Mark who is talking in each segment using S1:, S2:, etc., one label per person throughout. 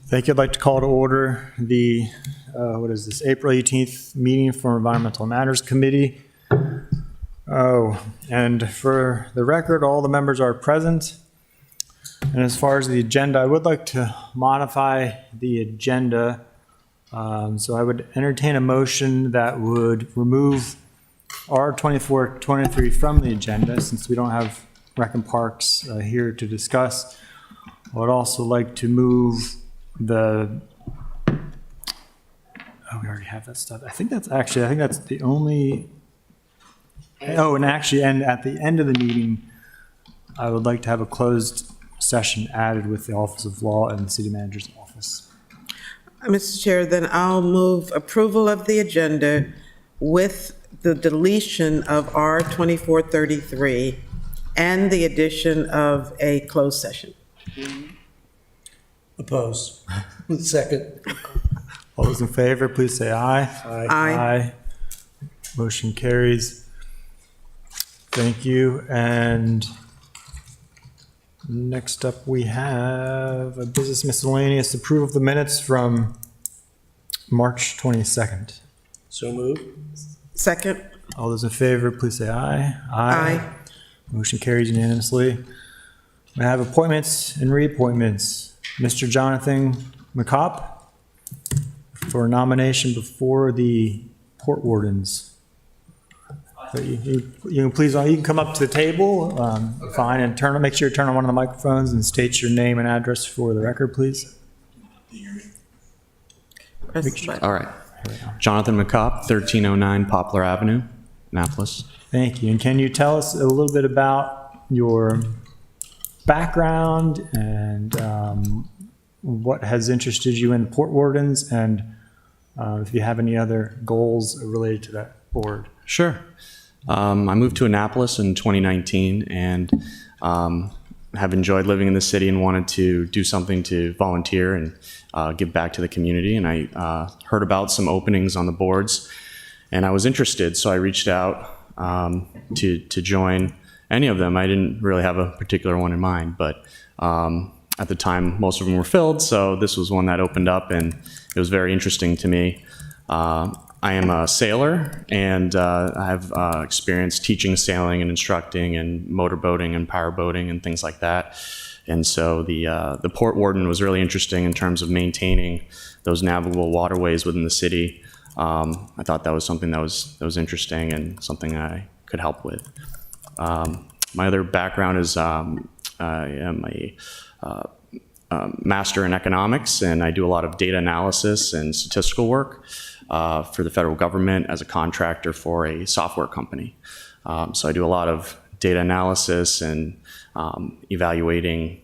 S1: Thank you. I'd like to call to order the, April 18th meeting for Environmental Matters Committee. And for the record, all the members are present. And as far as the agenda, I would like to modify the agenda. So I would entertain a motion that would remove R2423 from the agenda, since we don't have Rec and Parks here to discuss. I would also like to move we already have that stuff. I think that's the only, and at the end of the meeting, I would like to have a closed session added with the Office of Law and the City Manager's Office.
S2: Mr. Chair, then I'll move approval of the agenda with the deletion of R2433 and the addition of a closed session.
S3: Opposed. Second.
S1: All those in favor, please say aye.
S2: Aye.
S1: Motion carries. Thank you. And next up, we have a business miscellaneous approval of the minutes from March 22nd.
S3: So moved.
S2: Second.
S1: All those in favor, please say aye.
S2: Aye.
S1: Motion carries unanimously. We have appointments and reappointments. Mr. Jonathan McCopp for nomination before the Port Wardens. So you can come up to the table, fine, and make sure you turn on one of the microphones and state your name and address for the record, please.
S2: Press the button.
S4: All right. Jonathan McCopp, 1309 Poplar Avenue, Annapolis.
S1: Thank you. And can you tell us a little bit about your background and what has interested you in the Port Wardens, and if you have any other goals related to that board?
S4: Sure. I moved to Annapolis in 2019 and have enjoyed living in the city and wanted to do something to volunteer and give back to the community. And I heard about some openings on the boards, and I was interested, so I reached out to join any of them. I didn't really have a particular one in mind, but at the time, most of them were filled, so this was one that opened up, and it was very interesting to me. I am a sailor, and I have experience teaching sailing and instructing and motorboating and powerboating and things like that. And so the Port Warden was really interesting in terms of maintaining those navigable waterways within the city. I thought that was something that was interesting and something I could help with. My other background is I am a master in economics, and I do a lot of data analysis and statistical work for the federal government as a contractor for a software company. So I do a lot of data analysis and evaluating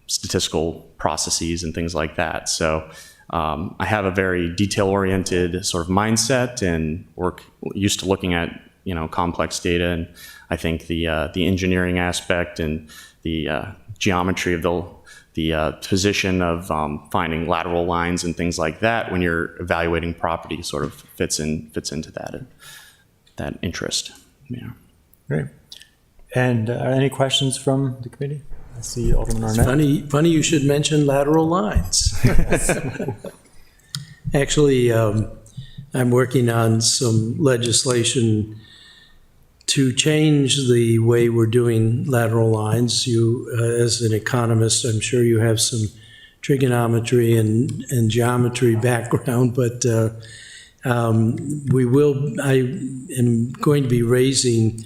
S4: statistical processes and things like that. So I have a very detail-oriented sort of mindset and used to looking at complex data, and I think the engineering aspect and the geometry of the position of finding lateral lines and things like that when you're evaluating property sort of fits into that interest. Yeah.
S1: Great. And any questions from the committee? I see Alderman Arnett.
S3: Funny you should mention lateral lines. Actually, I'm working on some legislation to change the way we're doing lateral lines. You, as an economist, I'm sure you have some trigonometry and geometry background, but I am going to be raising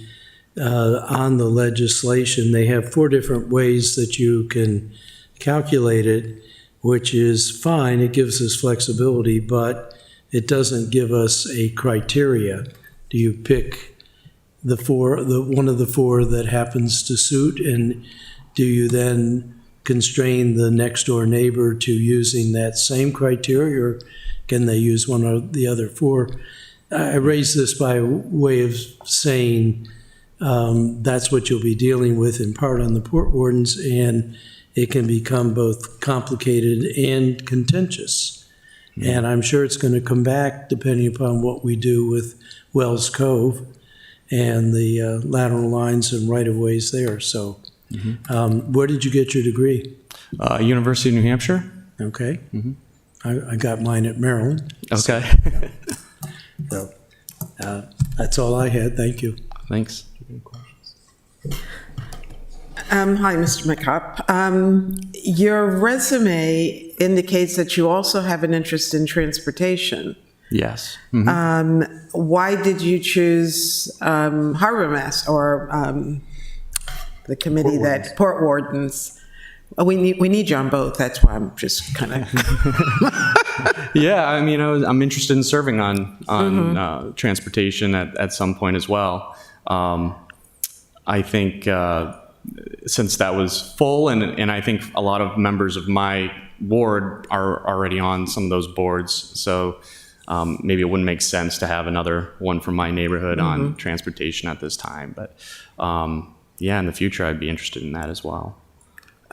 S3: on the legislation. They have 4 different ways that you can calculate it, which is fine. It gives us flexibility, but it doesn't give us a criteria. Do you pick one of the 4 that happens to suit, and do you then constrain the next door neighbor to using that same criteria, or can they use one of the other 4? I raise this by way of saying that's what you'll be dealing with in part on the Port Wardens, and it can become both complicated and contentious. Mm-hmm. And I'm sure it's going to come back depending upon what we do with Wells Cove and the lateral lines and right-of-ways there. So where did you get your degree?
S4: University of New Hampshire.
S3: Okay. I got mine at Maryland.
S4: Okay.
S3: So that's all I had. Thank you.
S4: Thanks.
S2: Hi, Mr. McCop. Your resume indicates that you also have an interest in transportation.
S4: Yes.
S2: Why did you choose Harbor Master or the committee that Port Wardens? We need you on both. That's why I'm just kind of.
S4: Yeah, I mean, I'm interested in serving on transportation at some point as well. I think since that was full, and I think a lot of members of my ward are already on some of those boards, so maybe it wouldn't make sense to have another one from my neighborhood on transportation at this time. But yeah, in the future, I'd be interested in that as well.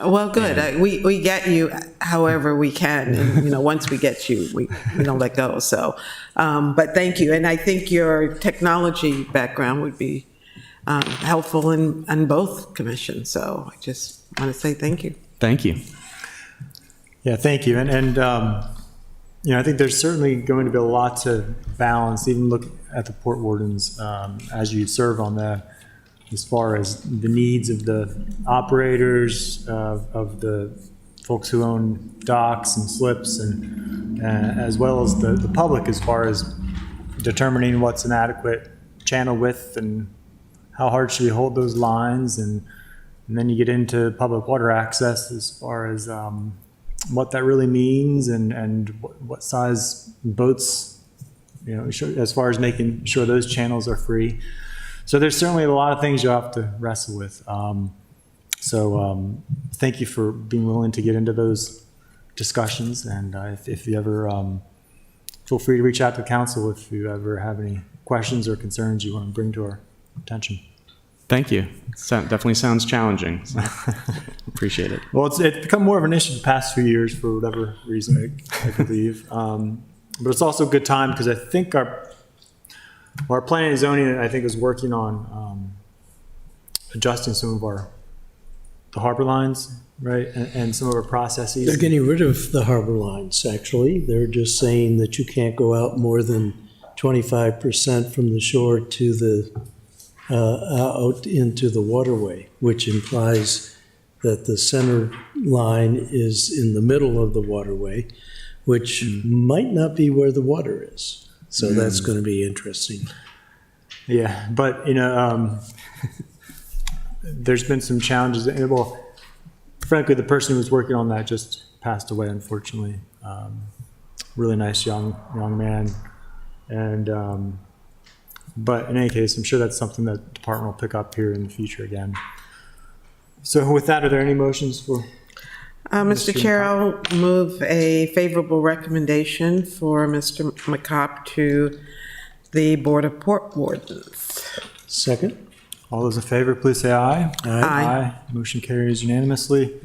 S2: Well, good. We get you however we can, and once we get you, we don't let go. So, but thank you, and I think your technology background would be helpful in both commissions. So I just want to say thank you.
S4: Thank you.
S1: Yeah, thank you. And I think there's certainly going to be a lot to balance, even look at the Port Wardens as you serve on that, as far as the needs of the operators, of the folks who own docks and slips, and as well as the public, as far as determining what's an adequate channel width and how hard should we hold those lines, and then you get into public water access as far as what that really means, and what size boats, as far as making sure those channels are free. So there's certainly a lot of things you'll have to wrestle with. So thank you for being willing to get into those discussions. And if you ever, feel free to reach out to the council if you ever have any questions or concerns you want to bring to our attention.
S4: Thank you. Definitely sounds challenging. So appreciate it.
S1: Well, it's become more of an issue the past few years for whatever reason, I believe. But it's also a good time because I think our planning and zoning, I think, is working on adjusting some of the harbor lines, right, and some of our processes.
S3: They're getting rid of the harbor lines, actually. They're just saying that you can't go out more than 25% from the shore to the out into the waterway, which implies that the center line is in the middle of the waterway, which might not be where the water is. So that's going to be interesting.
S1: Yeah, but there's been some challenges. Well, frankly, the person who was working on that just passed away, unfortunately. Really nice young man, and but in any case, I'm sure that's something that the department will pick up here in the future again. So with that, are there any motions for?
S2: Mr. Chair, I'll move a favorable recommendation for Mr. McCop to the Board of Port Wardens.
S3: Second?
S1: All those in favor, please say aye.
S2: Aye.
S1: Motion carries unanimously.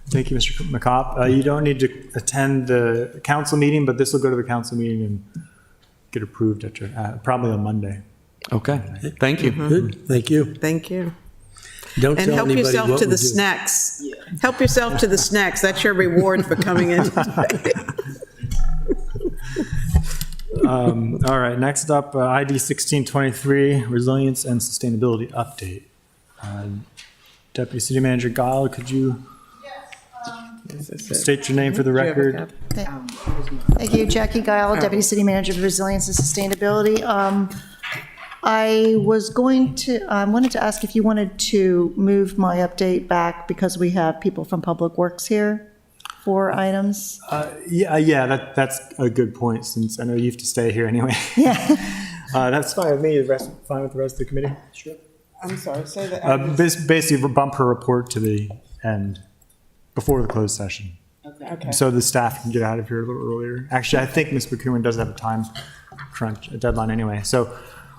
S1: Thank you, Mr. McCop. You don't need to attend the council meeting, but this will go to the council meeting and get approved at probably on Monday.
S4: Okay. Thank you.
S3: Good, thank you.
S2: Thank you.
S3: Don't
S2: And
S3: tell
S2: help
S3: anybody
S2: yourself
S3: what
S2: to
S3: we
S2: the
S3: do.
S2: snacks. Help yourself to the snacks. That's your reward for coming in today.
S1: All right, next up, ID 1623, Resilience and Sustainability Update. Deputy City Manager Guile, could you state your name for the record?
S5: Thank you, Jackie Guile, Deputy City Manager of Resilience and Sustainability. I wanted to ask if you wanted to move my update back because we have people from Public Works here for items.
S1: Yeah, that's a good point, since I know you have to stay here anyway.
S5: Yeah.
S1: That's fine with me. Fine with the rest of the committee? Sure.
S2: I'm sorry, say that.
S1: Basically, bump her report to the end, before the closed session.
S2: Okay.
S1: So the staff can get out of here a little earlier. Actually, I think Ms. McCoon does have a time crunch, a deadline anyway. So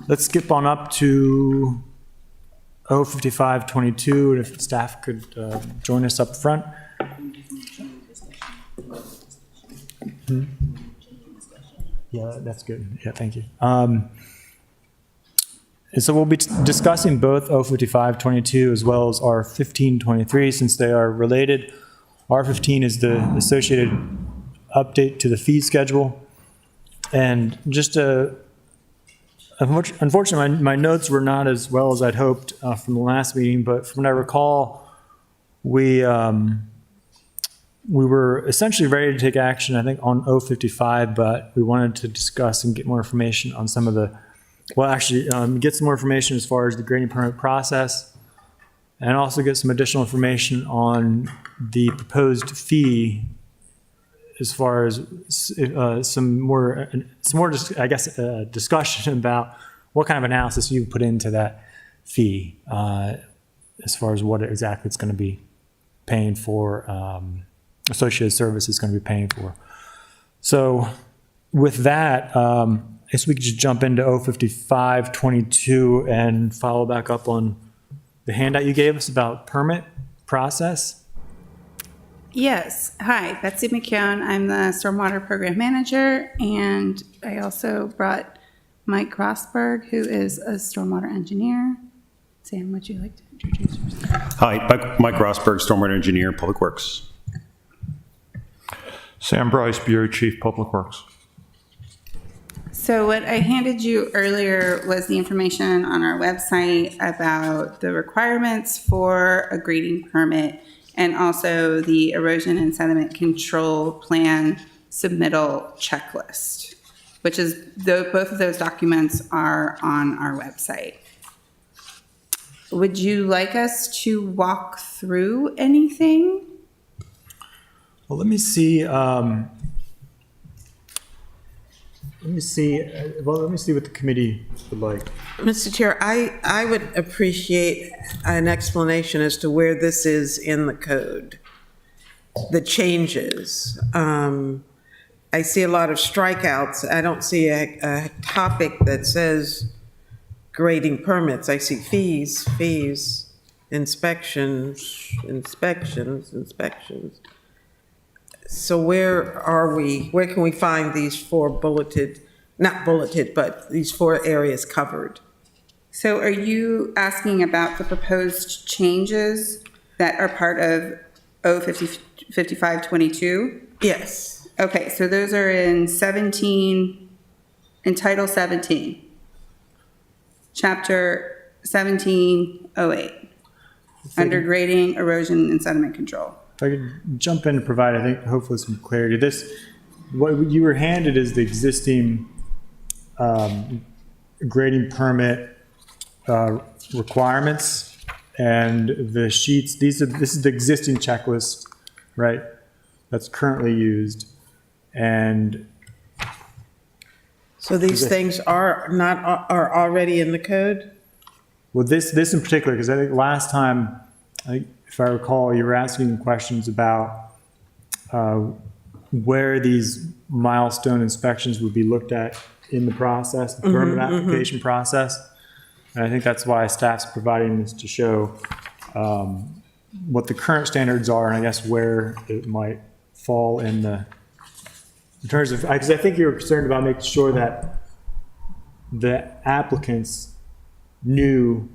S1: let's skip on up to 05522, and if staff could join us up front. Yeah, that's good. Yeah, thank you. And so we'll be discussing both 05522 as well as R1523 since they are related. R15 is the associated update to the fee schedule. And just unfortunately, my notes were not as well as I'd hoped from the last meeting, but from what I recall, we were essentially ready to take action, I think, on 055, but we wanted to discuss and get more information on some of the, get some more information as far as the grading permit process, and also get some additional information on the proposed fee as far as some more, discussion about what kind of analysis you put into that fee, as far as what exactly it's going to be paying for, associated service is going to be paying for. So with that, I guess we could just jump into 05522 and follow back up on the handout you gave us about permit process.
S6: Yes. Hi, Betsy McKeown. I'm the Stormwater Program Manager, and I also brought Mike Rosberg, who is a Stormwater Engineer. Sam, would you like to introduce yourself?
S7: Hi, Mike Rosberg, Stormwater Engineer, Public Works.
S8: Sam Bryce, Bureau Chief, Public Works.
S6: So what I handed you earlier was the information on our website about the requirements for a grading permit and also the erosion and sediment control plan submittal checklist, which is, both of those documents are on our website. Would you like us to walk through anything?
S1: Well, let me see what the committee would like.
S2: Mr. Chair, I would appreciate an explanation as to where this is in the code, the changes. I see a lot of strikeouts. I don't see a topic that says grading permits. I see fees, inspections. So where are we? Where can we find these four not bulleted, but these four areas covered?
S6: So are you asking about the proposed changes that are part of 5522?
S2: Yes.
S6: Okay, so those are in Title 17, Chapter 1708, under grading, erosion, and sediment control.
S1: If I could jump in and provide, I think, hopefully some clarity. What you were handed is the existing grading permit requirements and the sheets. This is the existing checklist, right? That's currently used, and
S2: So these things are already in the code?
S1: well, this in particular, because I think last time, if I recall, you were asking questions about where these milestone inspections would be looked at in the process, the permit application process. And I think that's why staff's providing this to show what the current standards are, and I guess where it might fall in terms of, because I think you're concerned about making sure that the applicants knew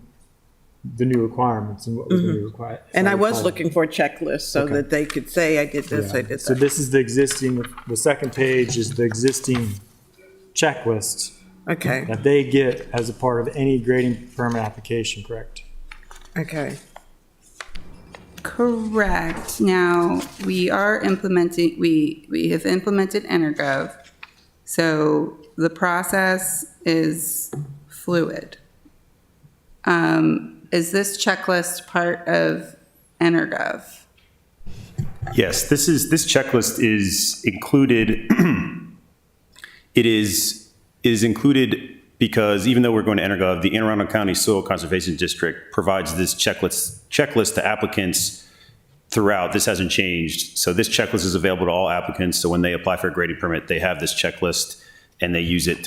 S1: the new requirements and what was going to be required.
S2: And I was looking for a checklist so that they could say, I did this, I did that.
S1: So this is the existing, the second page is the existing checklist
S2: Okay,
S1: that they get as a part of any grading permit application, correct?
S2: okay.
S6: Correct. Now, we have implemented Energov, so the process is fluid. Is this checklist part of Energov?
S7: Yes, this checklist is included. It is included because even though we're going to Energov, the Anne Arundel County Soil Conservation District provides this checklist to applicants throughout. This hasn't changed. So this checklist is available to all applicants. So when they apply for a grading permit, they have this checklist and they use it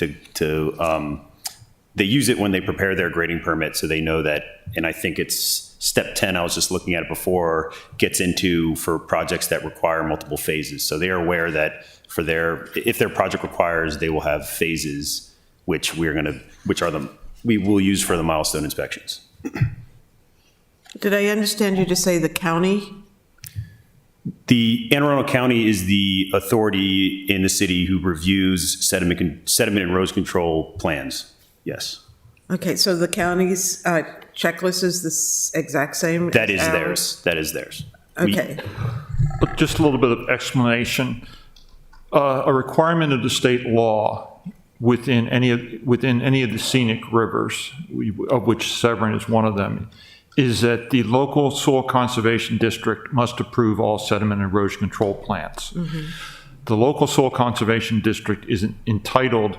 S7: they use it when they prepare their grading permit, so they know that. And I think it's step 10, I was just looking at it before, gets into for projects that require multiple phases. So they are aware that if their project requires, they will have phases, we will use for the milestone inspections.
S2: Did I understand you to say the county?
S7: The Anne Arundel County is the authority in the city who reviews sediment and erosion control plans. Yes.
S2: Okay, so the county's checklist is the exact same?
S7: That
S2: as
S7: is
S2: ours?
S7: theirs. That is theirs. We-
S2: Okay,
S8: Just a little bit of explanation. A requirement of the state law within any of the scenic rivers, of which Severn is one of them, is that the local soil conservation district must approve all sediment and erosion control plans. The local soil conservation district is entitled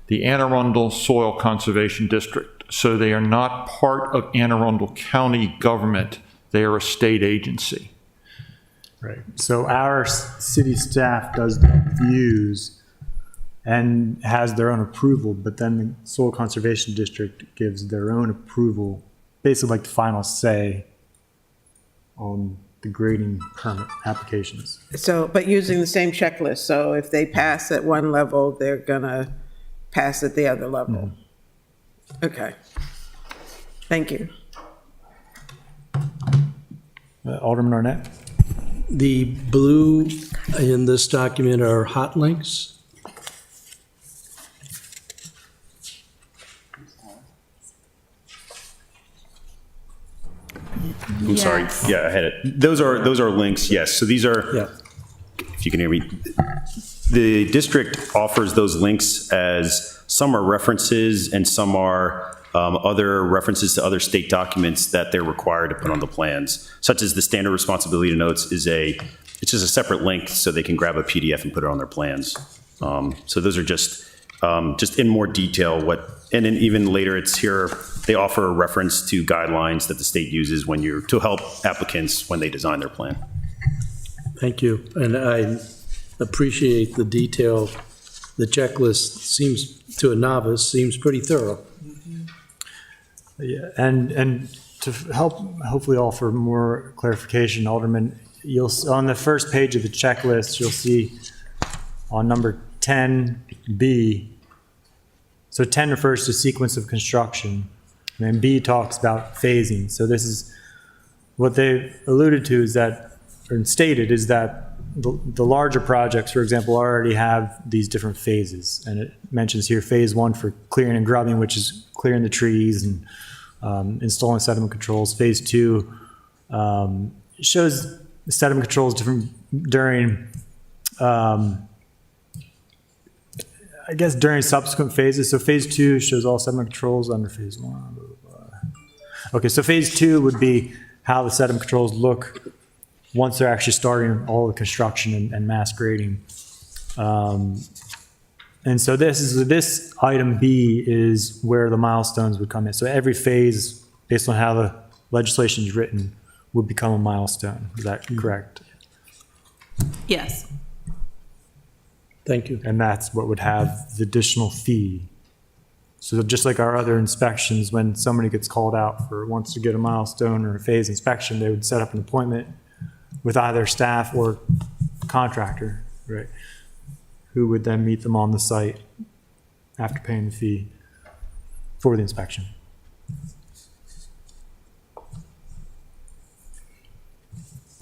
S8: the Anne Arundel Soil Conservation District, so they are not part of Anne Arundel County government. They are a state agency.
S1: Right. So our city staff does the reviews and has their own approval, but then the Soil Conservation District gives their own approval, basically like the final say on the grading permit applications.
S2: so, but using the same checklist, so if they pass at one level, they're gonna pass at the other level? Okay. Thank you.
S1: Alderman Arnett?
S3: The blue in this document are hot links.
S7: I'm sorry. Yeah, I had it. Those are links. Yes. So these are,
S3: Yeah.
S7: if you can hear me, the district offers those links as some are references and some are other references to other state documents that they're required to put on the plans, such as the standard responsibility notes it's just a separate link so they can grab a PDF and put it on their plans. So those are just in more detail and then even later it's here, they offer a reference to guidelines that the state uses to help applicants when they design their plan.
S3: Thank you. And I appreciate the detail. The checklist seems, to a novice, seems pretty thorough.
S1: Yeah, and to help hopefully offer more clarification, Alderman, on the first page of the checklist, you'll see on number 10B, so 10 refers to sequence of construction, and then B talks about phasing. So this is, what they alluded to is that, or stated is that the larger projects, for example, already have these different phases. And it mentions here phase 1 for clearing and grubbing, which is clearing the trees and installing sediment controls. Phase 2 shows the sediment controls different during, I guess, during subsequent phases. So phase 2 shows all sediment controls under phase 1. Blah, blah, blah. Okay, so phase 2 would be how the sediment controls look once they're actually starting all the construction and mass grading. And so this item B is where the milestones would come in. So every phase, based on how the legislation is written, would become a milestone. Is that correct?
S6: Yes.
S3: Thank you.
S1: And that's what would have the additional fee. So just like our other inspections, when somebody gets called out wants to get a milestone or a phase inspection, they would set up an appointment with either staff or contractor, right? Who would then meet them on the site after paying the fee for the inspection.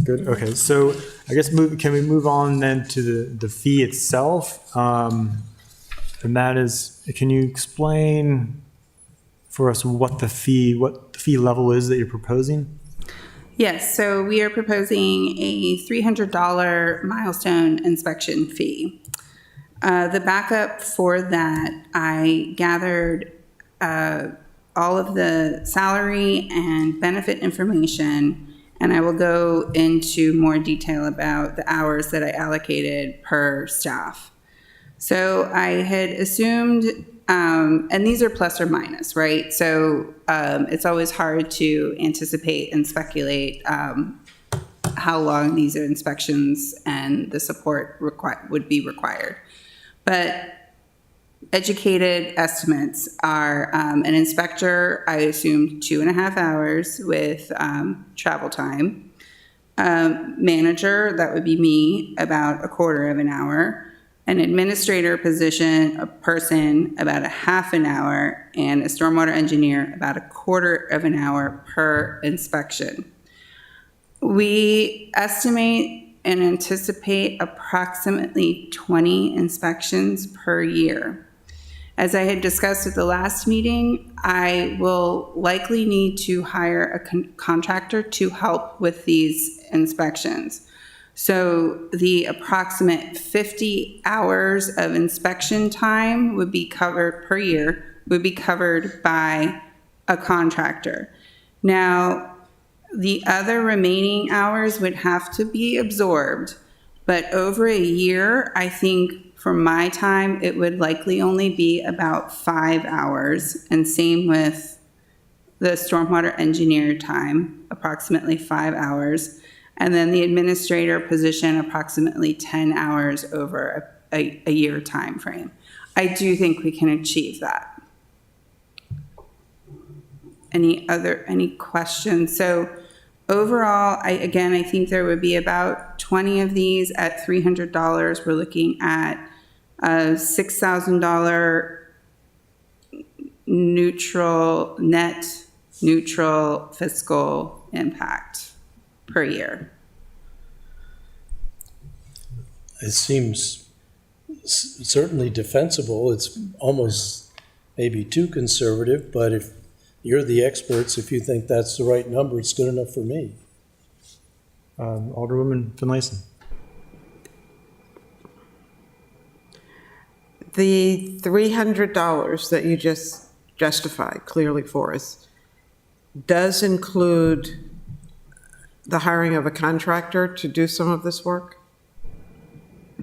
S1: Good, okay, so I guess can we move on then to the fee itself? And that is, can you explain for us what the fee level is that you're proposing?
S6: Yes, so we are proposing a $300 milestone inspection fee. The backup for that, I gathered all of the salary and benefit information, and I will go into more detail about the hours that I allocated per staff. So I had assumed, and these are plus or minus, right? So it's always hard to anticipate and speculate how long these inspections and the support would be required. But educated estimates are an inspector, I assumed 2.5 hours with travel time. Manager, that would be me, about 1/4 hour. An administrator position, a person, about 1/2 hour, and a stormwater engineer, about 1/4 hour per inspection. We estimate and anticipate approximately 20 inspections per year. As I had discussed at the last meeting, I will likely need to hire a contractor to help with these inspections. So the approximate 50 hours of inspection time would be covered per year, would be covered by a contractor. Now, the other remaining hours would have to be absorbed, but over a year, I think for my time, it would likely only be about 5 hours, and same with the stormwater engineer time, approximately 5 hours, and then the administrator position, approximately 10 hours over a year time frame. I do think we can achieve that. Any questions? So overall, I think there would be about 20 of these at $300. We're looking at a $6,000 net neutral fiscal impact per year.
S3: It seems certainly defensible. It's almost maybe too conservative, but if you're the experts, if you think that's the right number, it's good enough for me.
S1: Alderwoman Finlayson.
S2: The $300 that you just justified clearly for us does include the hiring of a contractor to do some of this work?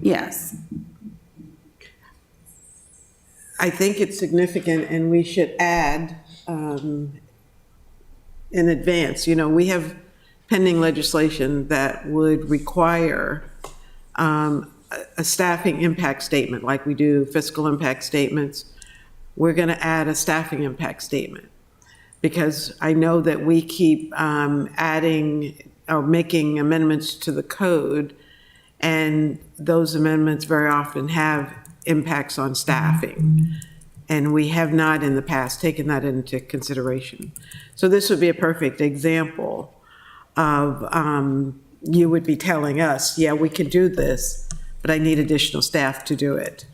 S6: Yes.
S2: I think it's significant, and we should add in advance. You know, we have pending legislation that would require a staffing impact statement, like we do fiscal impact statements. We're going to add a staffing impact statement, because I know that we keep adding or making amendments to the code, and those amendments very often have impacts on staffing. And we have not in the past taken that into consideration. So this would be a perfect example of you would be telling us, yeah, we can do this, but I need additional staff to do it.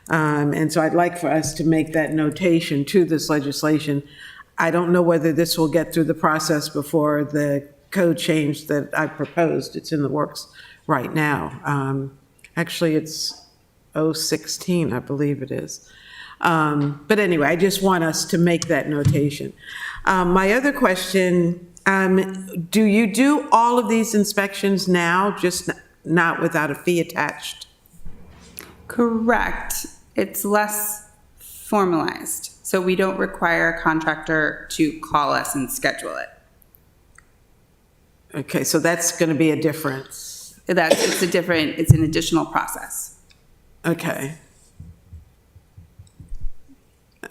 S2: And so I'd like for us to make that notation to this legislation. I don't know whether this will get through the process before the code change that I proposed. It's in the works right now. Actually, it's 016, I believe it is. But anyway, I just want us to make that notation. My other question, do you do all of these inspections now, just not without a fee attached?
S6: Correct. It's less formalized. So we don't require a contractor to call us and schedule it.
S2: Okay, so that's going to be a difference.
S6: It's an additional process.
S2: Okay.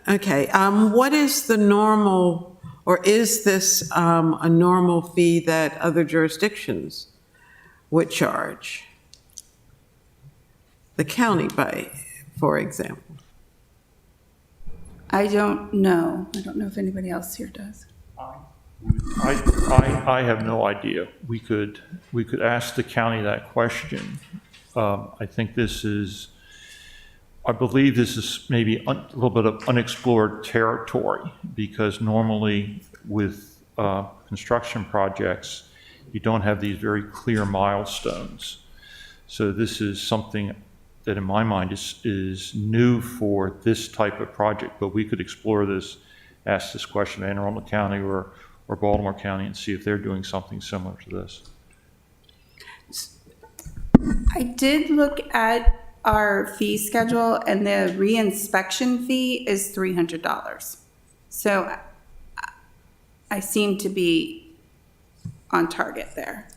S2: Okay, what is the normal, or is this a normal fee that other jurisdictions would charge? The county, for example.
S6: I don't know. I don't know if anybody else here does.
S8: I have no idea. We could ask the county that question. I believe this is maybe a little bit of unexplored territory, because normally with construction projects, you don't have these very clear milestones. So this is something that in my mind is new for this type of project, but we could explore this, ask this question to Anne Arundel County or Baltimore County and see if they're doing something similar to this.
S6: I did look at our fee schedule, and the reinspection fee is $300. So I seem to be on target there.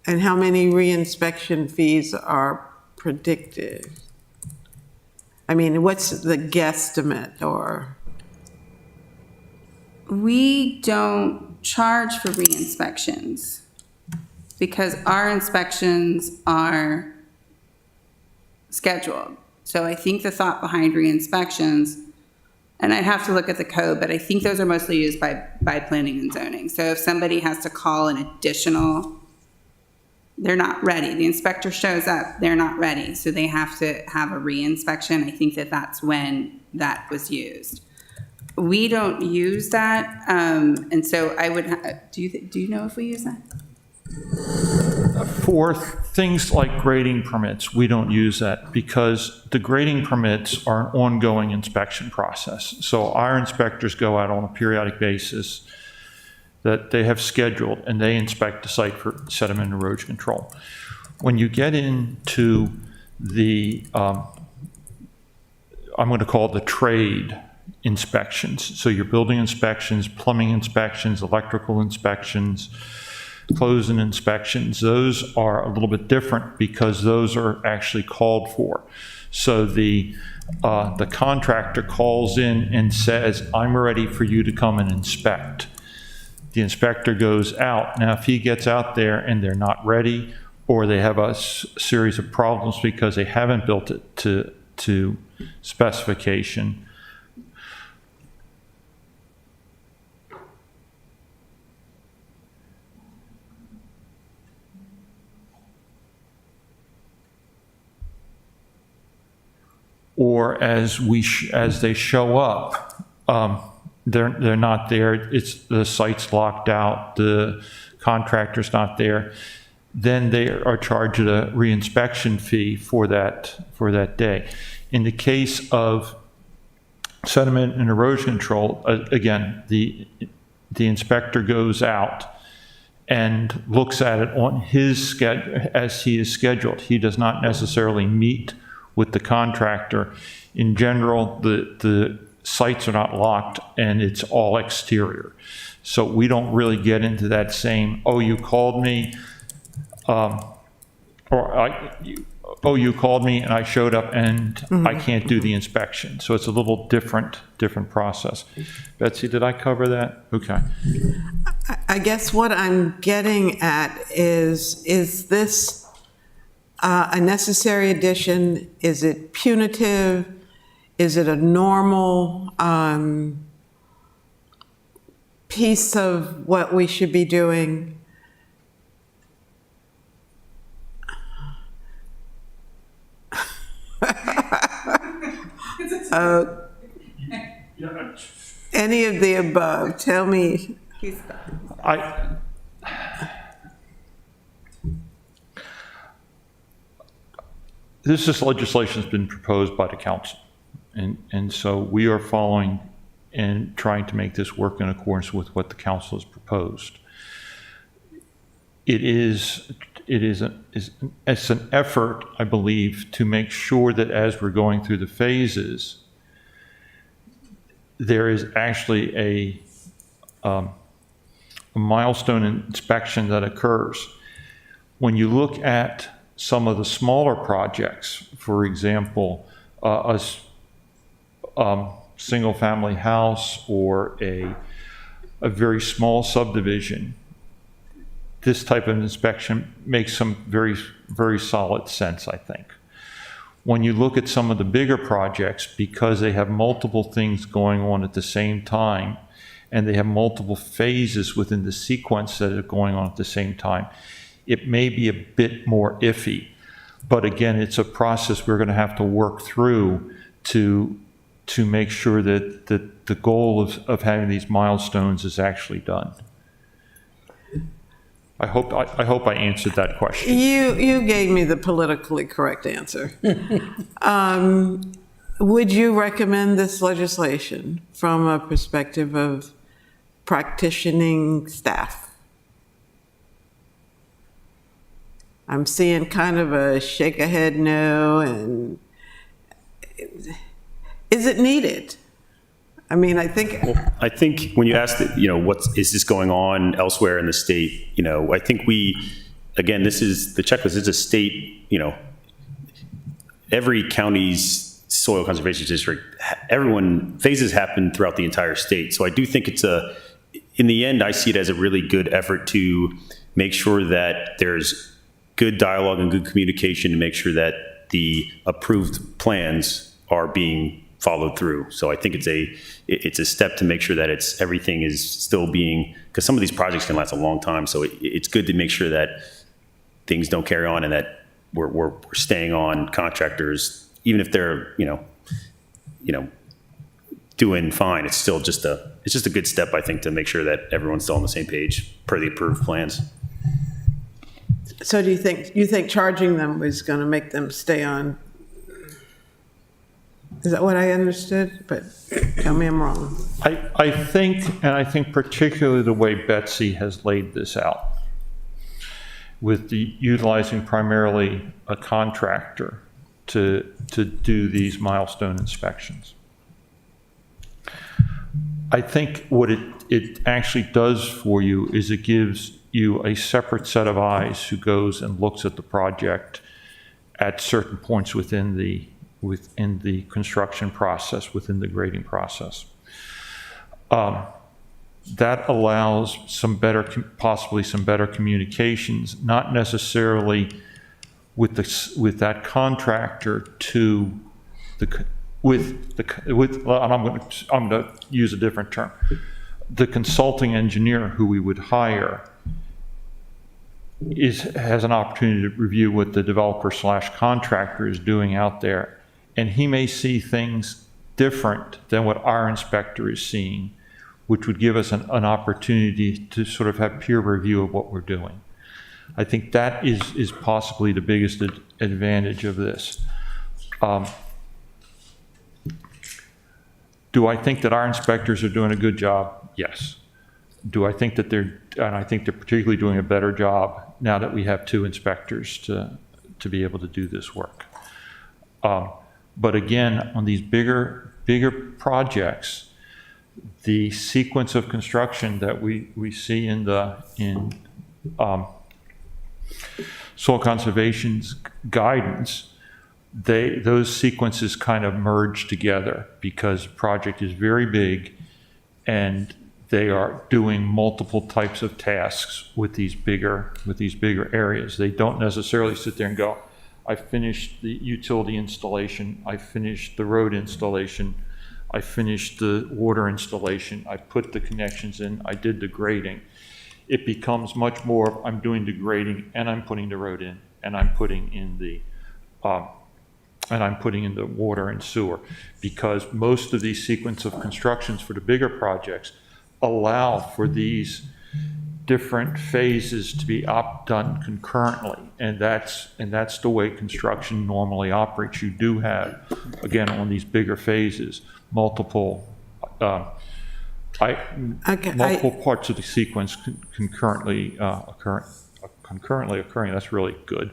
S2: And how many reinspection fees are predicted? I mean, what's the guesstimate, or?
S6: We don't charge for re-inspections because our inspections are scheduled. So I think the thought behind re-inspections, and I'd have to look at the code, but I think those are mostly used by planning and zoning. So if somebody has to call an additional they're not ready. The inspector shows up, they're not ready, so they have to have a re-inspection. I think that that's when that was used. We don't use that, and so I would, do you know if we use that?
S8: For things like grading permits, we don't use that because the grading permits are an ongoing inspection process. So our inspectors go out on a periodic basis that they have scheduled, and they inspect the site for sediment and erosion control. When you get into the, I'm going to call it the trade inspections, so your building inspections, plumbing inspections, electrical inspections, closing inspections, those are a little bit different because those are actually called for. So the contractor calls in and says, I'm ready for you to come and inspect. The inspector goes out. Now, if he gets out there and they're not ready, or they have a series of problems because they haven't built it to specification, or as they show up, they're not there. It's the site's locked out. The contractor's not there. Then they are charged a reinspection fee for that day. In the case of sediment and erosion control, again, the inspector goes out and looks at it on his schedule as he is scheduled. He does not necessarily meet with the contractor. In general, the sites are not locked and it's all exterior. So we don't really get into that same, oh, you called me, you called me and I showed up and I can't do the inspection. So it's a little different process. Betsy, did I cover that? Okay.
S2: I guess what I'm getting at is this a necessary addition? Is it punitive? Is it a normal piece of what we should be doing? Any of the above. Tell me.
S8: This legislation has been proposed by the council, and so we are following and trying to make this work in accordance with what the council has proposed. It's an effort, I believe, to make sure that as we're going through the phases, there is actually a milestone inspection that occurs. When you look at some of the smaller projects, for example, a single-family house or a very small subdivision, this type of inspection makes some very, very solid sense, I think. When you look at some of the bigger projects, because they have multiple things going on at the same time, and they have multiple phases within the sequence that are going on at the same time, it may be a bit more iffy. But again, it's a process we're going to have to work through to make sure that the goal of having these milestones is actually done. I hope I answered that question.
S2: You gave me the politically correct answer. Would you recommend this legislation from a perspective of practicing staff? I'm seeing kind of a shake a head no, and is it needed? I mean, I think
S7: when you asked, is this going on elsewhere in the state? I think again, this is the checklist. It's a state. Every county's soil conservation district, phases happen throughout the entire state. So I do think in the end, I see it as a really good effort to make sure that there's good dialogue and good communication to make sure that the approved plans are being followed through. So I think it's a step to make sure that everything is still being, because some of these projects can last a long time. So it's good to make sure that things don't carry on and that we're staying on contractors, even if they're, doing fine. It's still just a good step, I think, to make sure that everyone's still on the same page per the approved plans.
S2: So do you think charging them was going to make them stay on? Is that what I understood? But tell me I'm wrong.
S8: I think particularly the way Betsy has laid this out, with the utilizing primarily a contractor to do these milestone inspections. I think what it actually does for you is it gives you a separate set of eyes who goes and looks at the project at certain points within the construction process, within the grading process. That allows possibly some better communications, not necessarily with that contractor to and I'm going to use a different term. The consulting engineer who we would hire has an opportunity to review what the developer/contractor is doing out there, and he may see things different than what our inspector is seeing, which would give us an opportunity to sort of have peer review of what we're doing. I think that is possibly the biggest advantage of this. Do I think that our inspectors are doing a good job? Yes. Do I think that I think they're particularly doing a better job now that we have 2 inspectors to be able to do this work. But again, on these bigger projects, the sequence of construction that we see in soil conservation's guidance, those sequences kind of merge together because the project is very big and they are doing multiple types of tasks with these bigger areas. They don't necessarily sit there and go, I finished the utility installation, I finished the road installation, I finished the water installation, I put the connections in, I did the grading. It becomes much more, I'm doing the grading and I'm putting the road in and I'm putting in the water and sewer, because most of these sequence of constructions for the bigger projects allow for these different phases to be done concurrently, and that's the way construction normally operates. You do have, again, on these bigger phases, multiple parts of the sequence concurrently occurring. That's really good.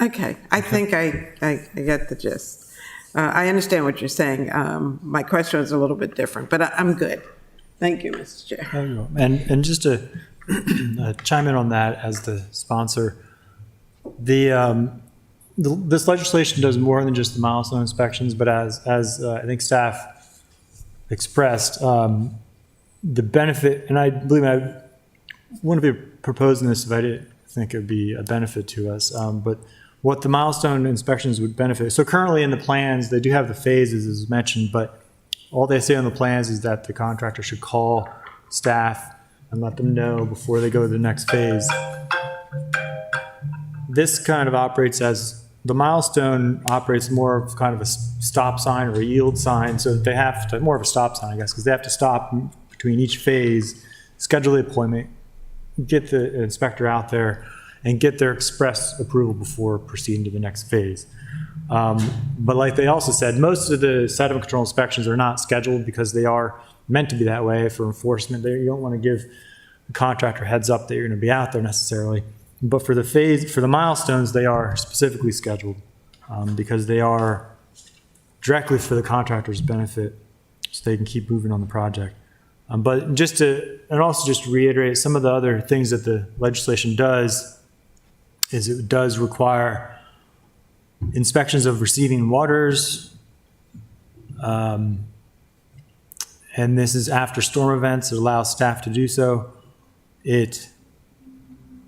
S2: Okay, I think I get the gist. I understand what you're saying. My question was a little bit different, but I'm good. Thank you, Mr. Chair.
S1: There you go. And just to chime in on that as the sponsor, this legislation does more than just the milestone inspections, but as I think staff expressed, the benefit, and I believe I wouldn't be proposing this if I didn't think it would be a benefit to us, but what the milestone inspections would benefit. So currently in the plans, they do have the phases as mentioned, but all they say on the plans is that the contractor should call staff and let them know before they go to the next phase. This kind of operates as, the milestone operates more of kind of a stop sign or a yield sign, so that they have to, more of a stop sign, I guess, because they have to stop between each phase, schedule the appointment, get the inspector out there, and get their express approval before proceeding to the next phase. But like they also said, most of the sediment control inspections are not scheduled because they are meant to be that way for enforcement. You don't want to give the contractor heads up that you're going to be out there necessarily. But for the milestones, they are specifically scheduled because they are directly for the contractor's benefit, so they can keep moving on the project. But also just to reiterate, some of the other things that the legislation does is it does require inspections of receiving waters, and this is after storm events. It allows staff to do so. It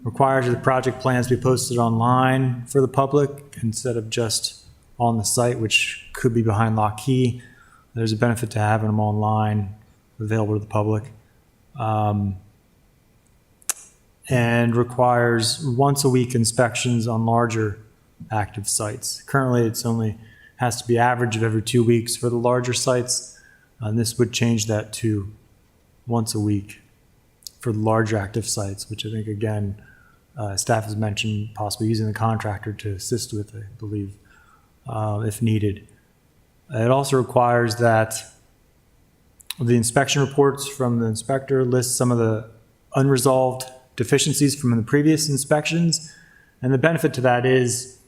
S1: requires the project plans to be posted online for the public instead of just on the site, which could be behind lock key. There's a benefit to having them online, available to the public. and requires once-a-week inspections on larger active sites. Currently, it's only has to be average of every 2 weeks for the larger sites, and this would change that to once a week for the larger active sites, which I think, again, staff has mentioned possibly using the contractor to assist with, I believe, if needed. It also requires that the inspection reports from the inspector list some of the unresolved deficiencies from the previous inspections. And the benefit to that is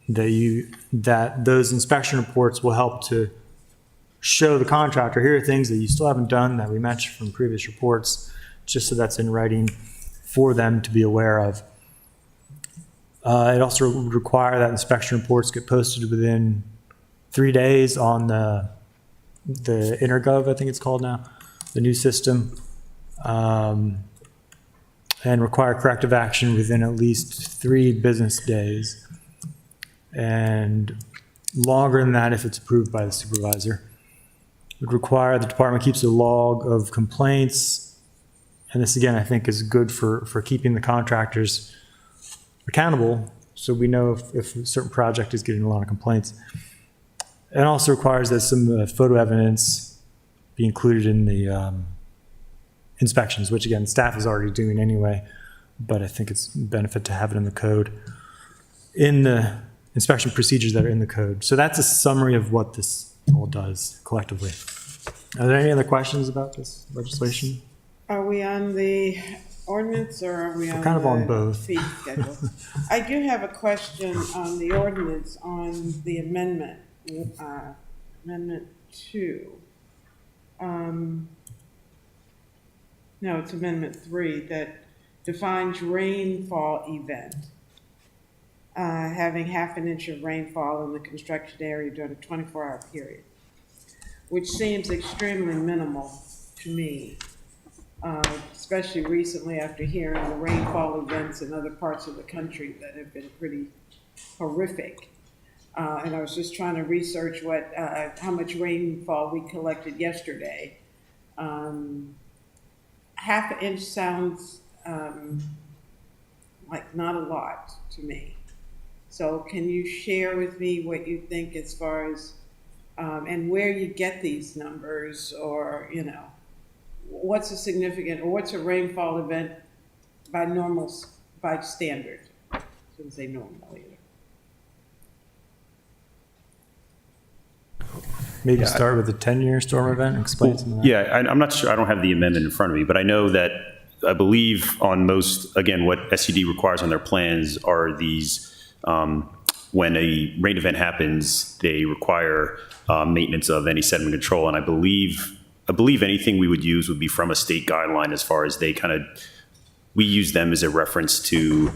S1: that those inspection reports will help to show the contractor, here are things that you still haven't done that we mentioned from previous reports, just so that's in writing for them to be aware of. It also would require that inspection reports get posted within 3 days on the InterGov, I think it's called now, the new system, and require corrective action within at least 3 business days, and longer than that if it's approved by the supervisor. It would require the department keeps a log of complaints, and this again I think is good for keeping the contractors accountable, so we know if a certain project is getting a lot of complaints. It also requires that some photo evidence be included in the inspections, which again, staff is already doing anyway, but I think it's a benefit to have it in the code, in the inspection procedures that are in the code. So that's a summary of what this all does collectively. Are there any other questions about this legislation?
S2: Are we on the ordinance or are we on
S1: kind of on
S2: the
S1: both.
S2: fee schedule? I do have a question on the ordinance on the amendment, Amendment 2. No, it's Amendment 3 that defines rainfall event. Having half an inch of rainfall in the construction area during a 24-hour period, which seems extremely minimal to me, especially recently after hearing the rainfall events in other parts of the country that have been pretty horrific. And I was just trying to research how much rainfall we collected yesterday. Half an inch sounds like not a lot to me. So can you share with me what you think as far as, and where you get these numbers, or, you know, what's a significant, or what's a rainfall event by standard? I shouldn't say normal either.
S1: Maybe start with the 10-year storm event and explain some of that.
S7: Yeah, I'm not sure, I don't have the amendment in front of me, but I know that, I believe on most, again, what SCD requires on their plans are these, when a rain event happens, they require maintenance of any sediment control, and I believe anything we would use would be from a state guideline as far as we use them as a reference to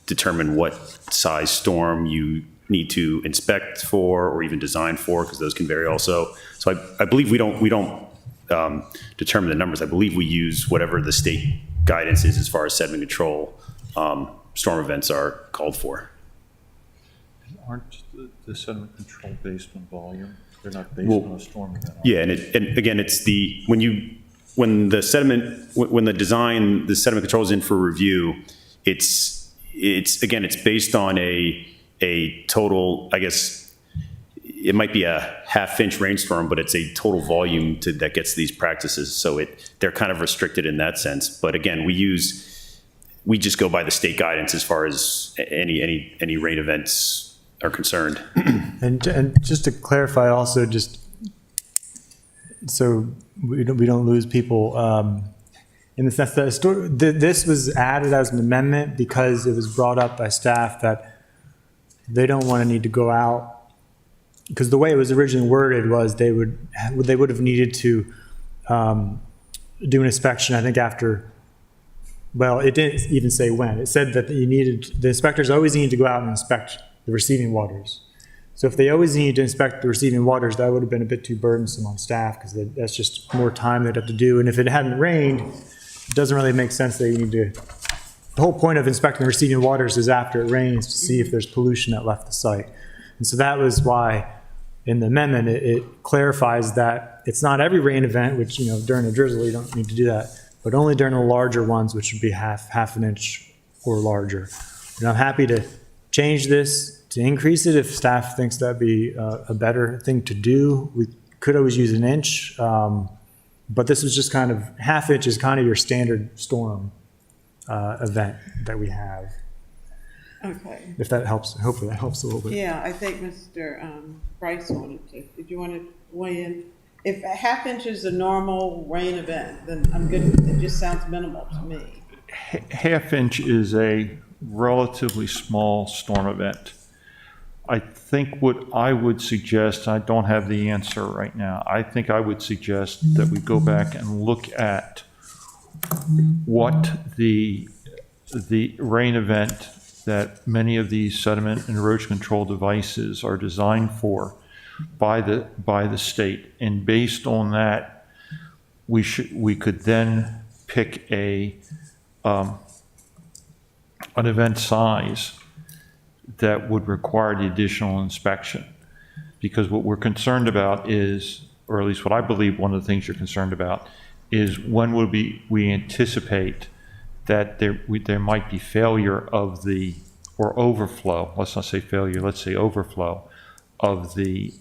S7: determine what size storm you need to inspect for or even design for, because those can vary also. So I believe we don't determine the numbers. I believe we use whatever the state guidance is as far as sediment control storm events are called for.
S8: Aren't the sediment control based on volume? They're not based
S7: Well,
S8: on a storm event.
S7: Yeah, and again, it's when the sediment control is in for review, it's based on a total, I guess it might be a half-inch rainstorm, but it's a total volume that gets these practices. So they're kind of restricted in that sense. But again, we just go by the state guidance as far as any rain events are concerned.
S1: And just to clarify also, just so we don't lose people, in the sense that this was added as an amendment because it was brought up by staff that they don't want to need to go out, because the way it was originally worded was they would have needed to do an inspection, I think after, well, it didn't even say when. It said that the inspectors always need to go out and inspect the receiving waters. So if they always need to inspect the receiving waters, that would have been a bit too burdensome on staff, because that's just more time they'd have to do. And if it hadn't rained, it doesn't really make sense that you need to. The whole point of inspecting the receiving waters is after it rains to see if there's pollution that left the site. And so that was why in the amendment, it clarifies that it's not every rain event, which, during a drizzle, you don't need to do that. but only during the larger ones, which would be half an inch or larger. And I'm happy to change this to increase it if staff thinks that'd be a better thing to do. We could always use an inch, but this was just kind of, half inch is kind of your standard storm event that we have.
S2: Okay.
S1: If that helps, hopefully that helps a little bit.
S2: Yeah, I think Mr. Bryce wanted to. Did you want to weigh in? If a half inch is a normal rain event, then I'm good. It just sounds minimal to me.
S8: Half inch is a relatively small storm event. I think what I would suggest, I don't have the answer right now, I think I would suggest that we go back and look at what the rain event that many of these sediment and erosion control devices are designed for by the state. And based on that, we could then pick an event size that would require the additional inspection. Because what we're concerned about is, or at least what I believe one of the things you're concerned about, is when would we anticipate that there might be failure of the, or overflow, let's not say failure, let's say overflow of the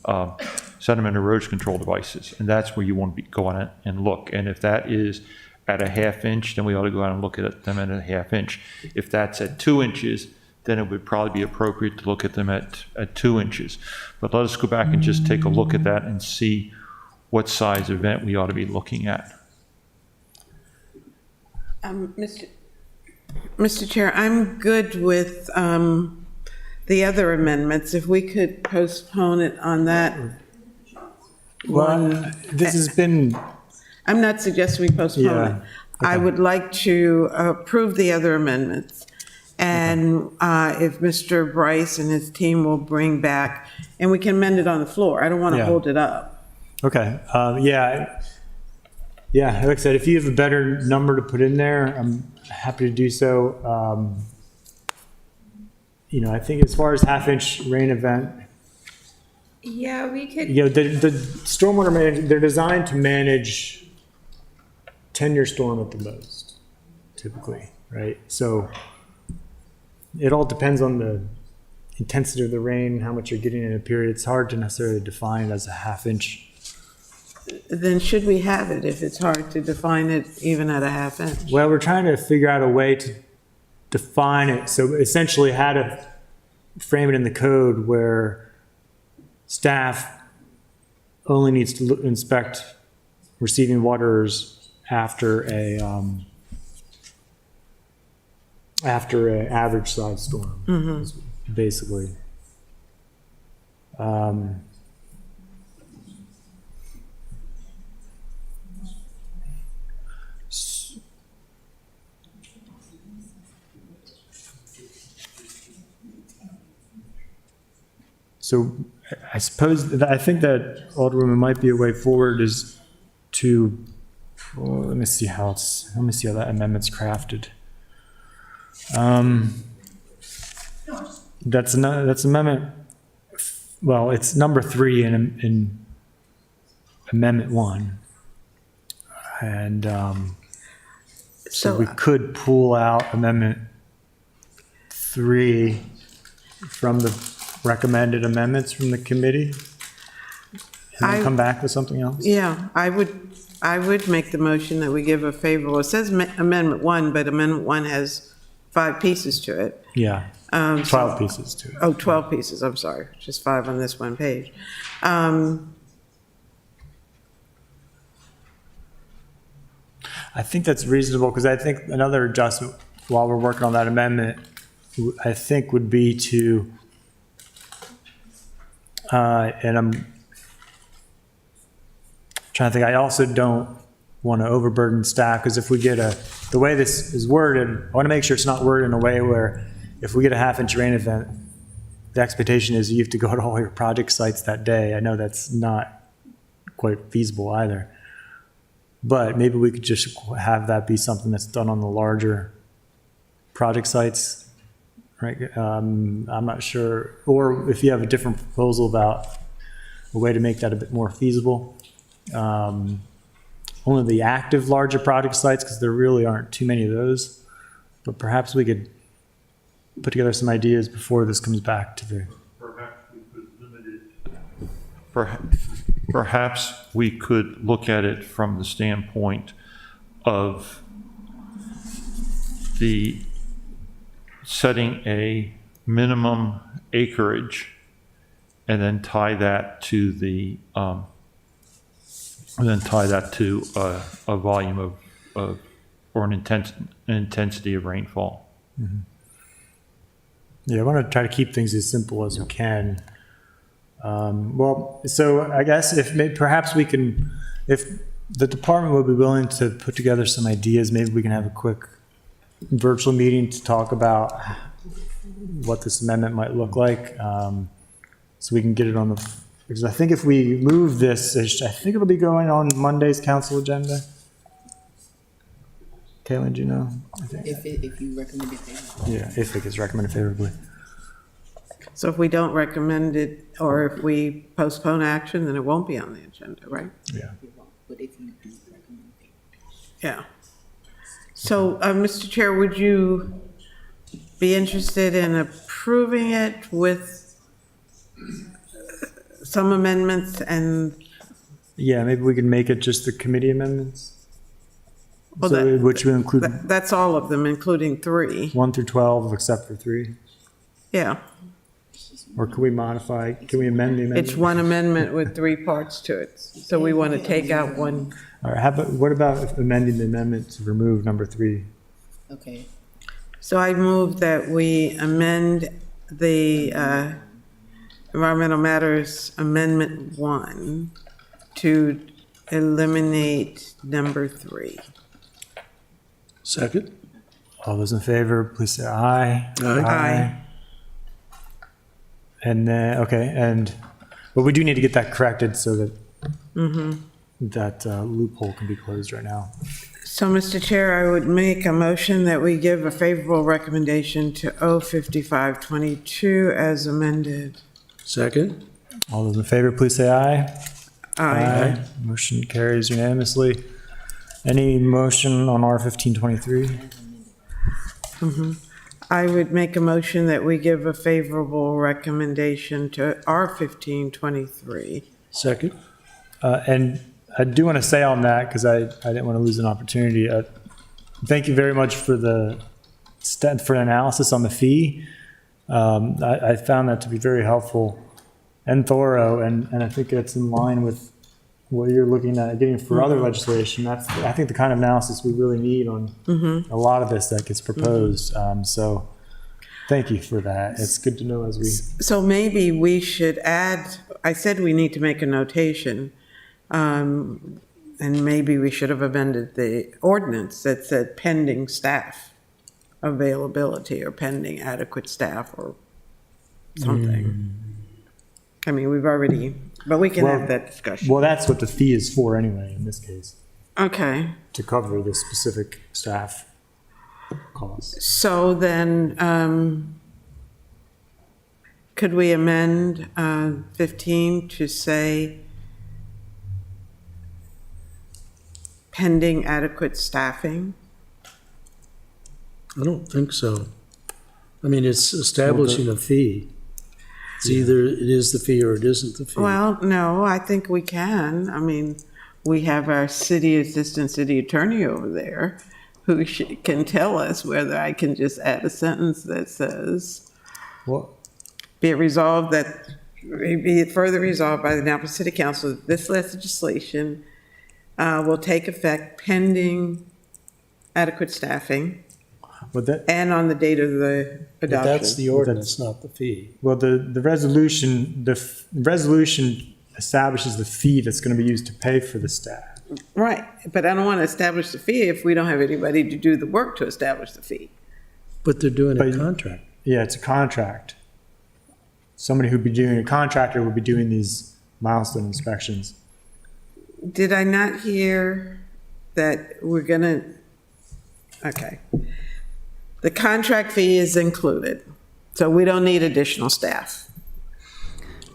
S8: sediment erosion control devices. And that's where you want to go on it and look. And if that is at a half inch, then we ought to go out and look at them at a half inch. If that's at 2 inches, then it would probably be appropriate to look at them at 2 inches. But let us go back and just take a look at that and see what size event we ought to be looking at.
S2: Mr. Chair, I'm good with the other amendments. If we could postpone it on that.
S1: Well, this has been,
S2: I'm not suggesting we postpone
S1: Yeah,
S2: it. I would like to approve the other amendments. And if Mr. Bryce and his team will bring back, and we can amend it on the floor. I don't want to
S1: Yeah.
S2: hold it up.
S1: okay, yeah, like I said, if you have a better number to put in there, I'm happy to do so. I think as far as half-inch rain event,
S6: Yeah, we could,
S1: the stormwater management, they're designed to manage 10-year storm at the most, typically, right? So it all depends on the intensity of the rain, how much you're getting in a period. It's hard to necessarily define it as a half-inch.
S2: Then should we have it if it's hard to define it even at a half inch?
S1: Well, we're trying to figure out a way to define it. So essentially how to frame it in the code where staff only needs to inspect receiving waters after an average size storm, basically. So I suppose, I think that, Alderwoman, might be a way forward is to, well, let me see how that amendment's crafted. That's amendment, well, it's number 3 in Amendment 1. And so we could pull out Amendment 3 from the recommended amendments from the committee and then come back with something else?
S2: Yeah, I would make the motion that we give a favorable, it says Amendment 1, but Amendment 1 has 5 pieces to it.
S1: Yeah, 12 pieces to it.
S2: Oh, 12 pieces, I'm sorry, just 5 on this one page.
S1: I think that's reasonable, because I think another adjustment while we're working on that amendment, I think would be to, and I'm trying to think, I also don't want to overburden staff, because if we get the way this is worded, I want to make sure it's not worded in a way where if we get a half-inch rain event, the expectation is you have to go to all your project sites that day. I know that's not quite feasible either. But maybe we could just have that be something that's done on the larger project sites, right? I'm not sure. Or if you have a different proposal about a way to make that a bit more feasible. only the active larger project sites, because there really aren't too many of those. But perhaps we could put together some ideas before this comes back to the,
S8: Perhaps we could look at it from the standpoint of the setting a minimum acreage and then tie that to the, a volume of or an intensity of rainfall.
S1: yeah, I want to try to keep things as simple as we can. Well, so I guess perhaps we can, if the department would be willing to put together some ideas, maybe we can have a quick virtual meeting to talk about what this amendment might look like. So we can get it on the, because I think if we move this, I think it'll be going on Monday's council agenda. Caitlin, do you know? I think.
S9: If you recommend it,
S1: Yeah, if it gets recommended favorably.
S2: So if we don't recommend it, or if we postpone action, then it won't be on the agenda, right?
S1: Yeah.
S9: but if you do recommend it.
S2: Yeah. So, Mr. Chair, would you be interested in approving it with some amendments and,
S1: Yeah, maybe we can make it just the committee amendments.
S2: Well,
S1: So,
S2: that-
S1: which would include
S2: that's all of them, including 3?
S1: 1 through 12, except for 3.
S2: Yeah,
S1: Or can we modify, can we amend the amendment?
S2: it's one amendment with 3 parts to it. So we want to take out one.
S1: All right, what about amending the amendment to remove number 3?
S9: Okay,
S2: So I move that we amend the Environmental Matters Amendment 1 to eliminate number 3.
S3: Second?
S1: All those in favor, please say aye.
S2: Aye.
S1: And then, okay, but we do need to get that corrected so that that loophole can be closed right now.
S2: So, Mr. Chair, I would make a motion that we give a favorable recommendation to O5522 as amended.
S3: Second?
S1: All those in favor, please say aye.
S2: Aye.
S1: Motion carries unanimously. Any motion on R1523?
S2: I would make a motion that we give a favorable recommendation to R1523.
S3: Second?
S1: And I do want to say on that, because I didn't want to lose an opportunity, thank you very much for the analysis on the fee. I found that to be very helpful and thorough, and I think it's in line with what you're looking at getting for other legislation. That's, I think, the kind of analysis we really need on a lot of this that gets proposed. So thank you for that. It's good to know as we.
S2: So maybe we should add, I said we need to make a notation, and maybe we should have amended the ordinance that said pending staff availability or pending adequate staff or something. I mean, we've already, but we can have that discussion.
S1: Well, that's what the fee is for anyway, in this case,
S2: Okay,
S1: to cover the specific staff costs.
S2: so then, could we amend 15 to say pending adequate staffing?
S3: I don't think so. I mean, it's establishing a fee. It's either it is the fee or it isn't the fee.
S2: Well, no, I think we can. I mean, we have our assistant city attorney over there who can tell us whether I can just add a sentence that says,
S1: Well,
S2: be it resolved that, be it further resolved by the Annapolis City Council that this legislation will take effect pending adequate staffing
S1: but that,
S2: and on the date of the
S3: But that's
S2: adoption.
S3: the ordinance, not the fee.
S1: well, the resolution, resolution establishes the fee that's going to be used to pay for the staff.
S2: Right, but I don't want to establish the fee if we don't have anybody to do the work to establish the fee.
S3: But they're doing a
S1: But-
S3: contract.
S1: Yeah, it's a contract. Somebody who'd be doing, a contractor would be doing these milestone inspections.
S2: Did I not hear that we're gonna, okay. The contract fee is included, so we don't need additional staff.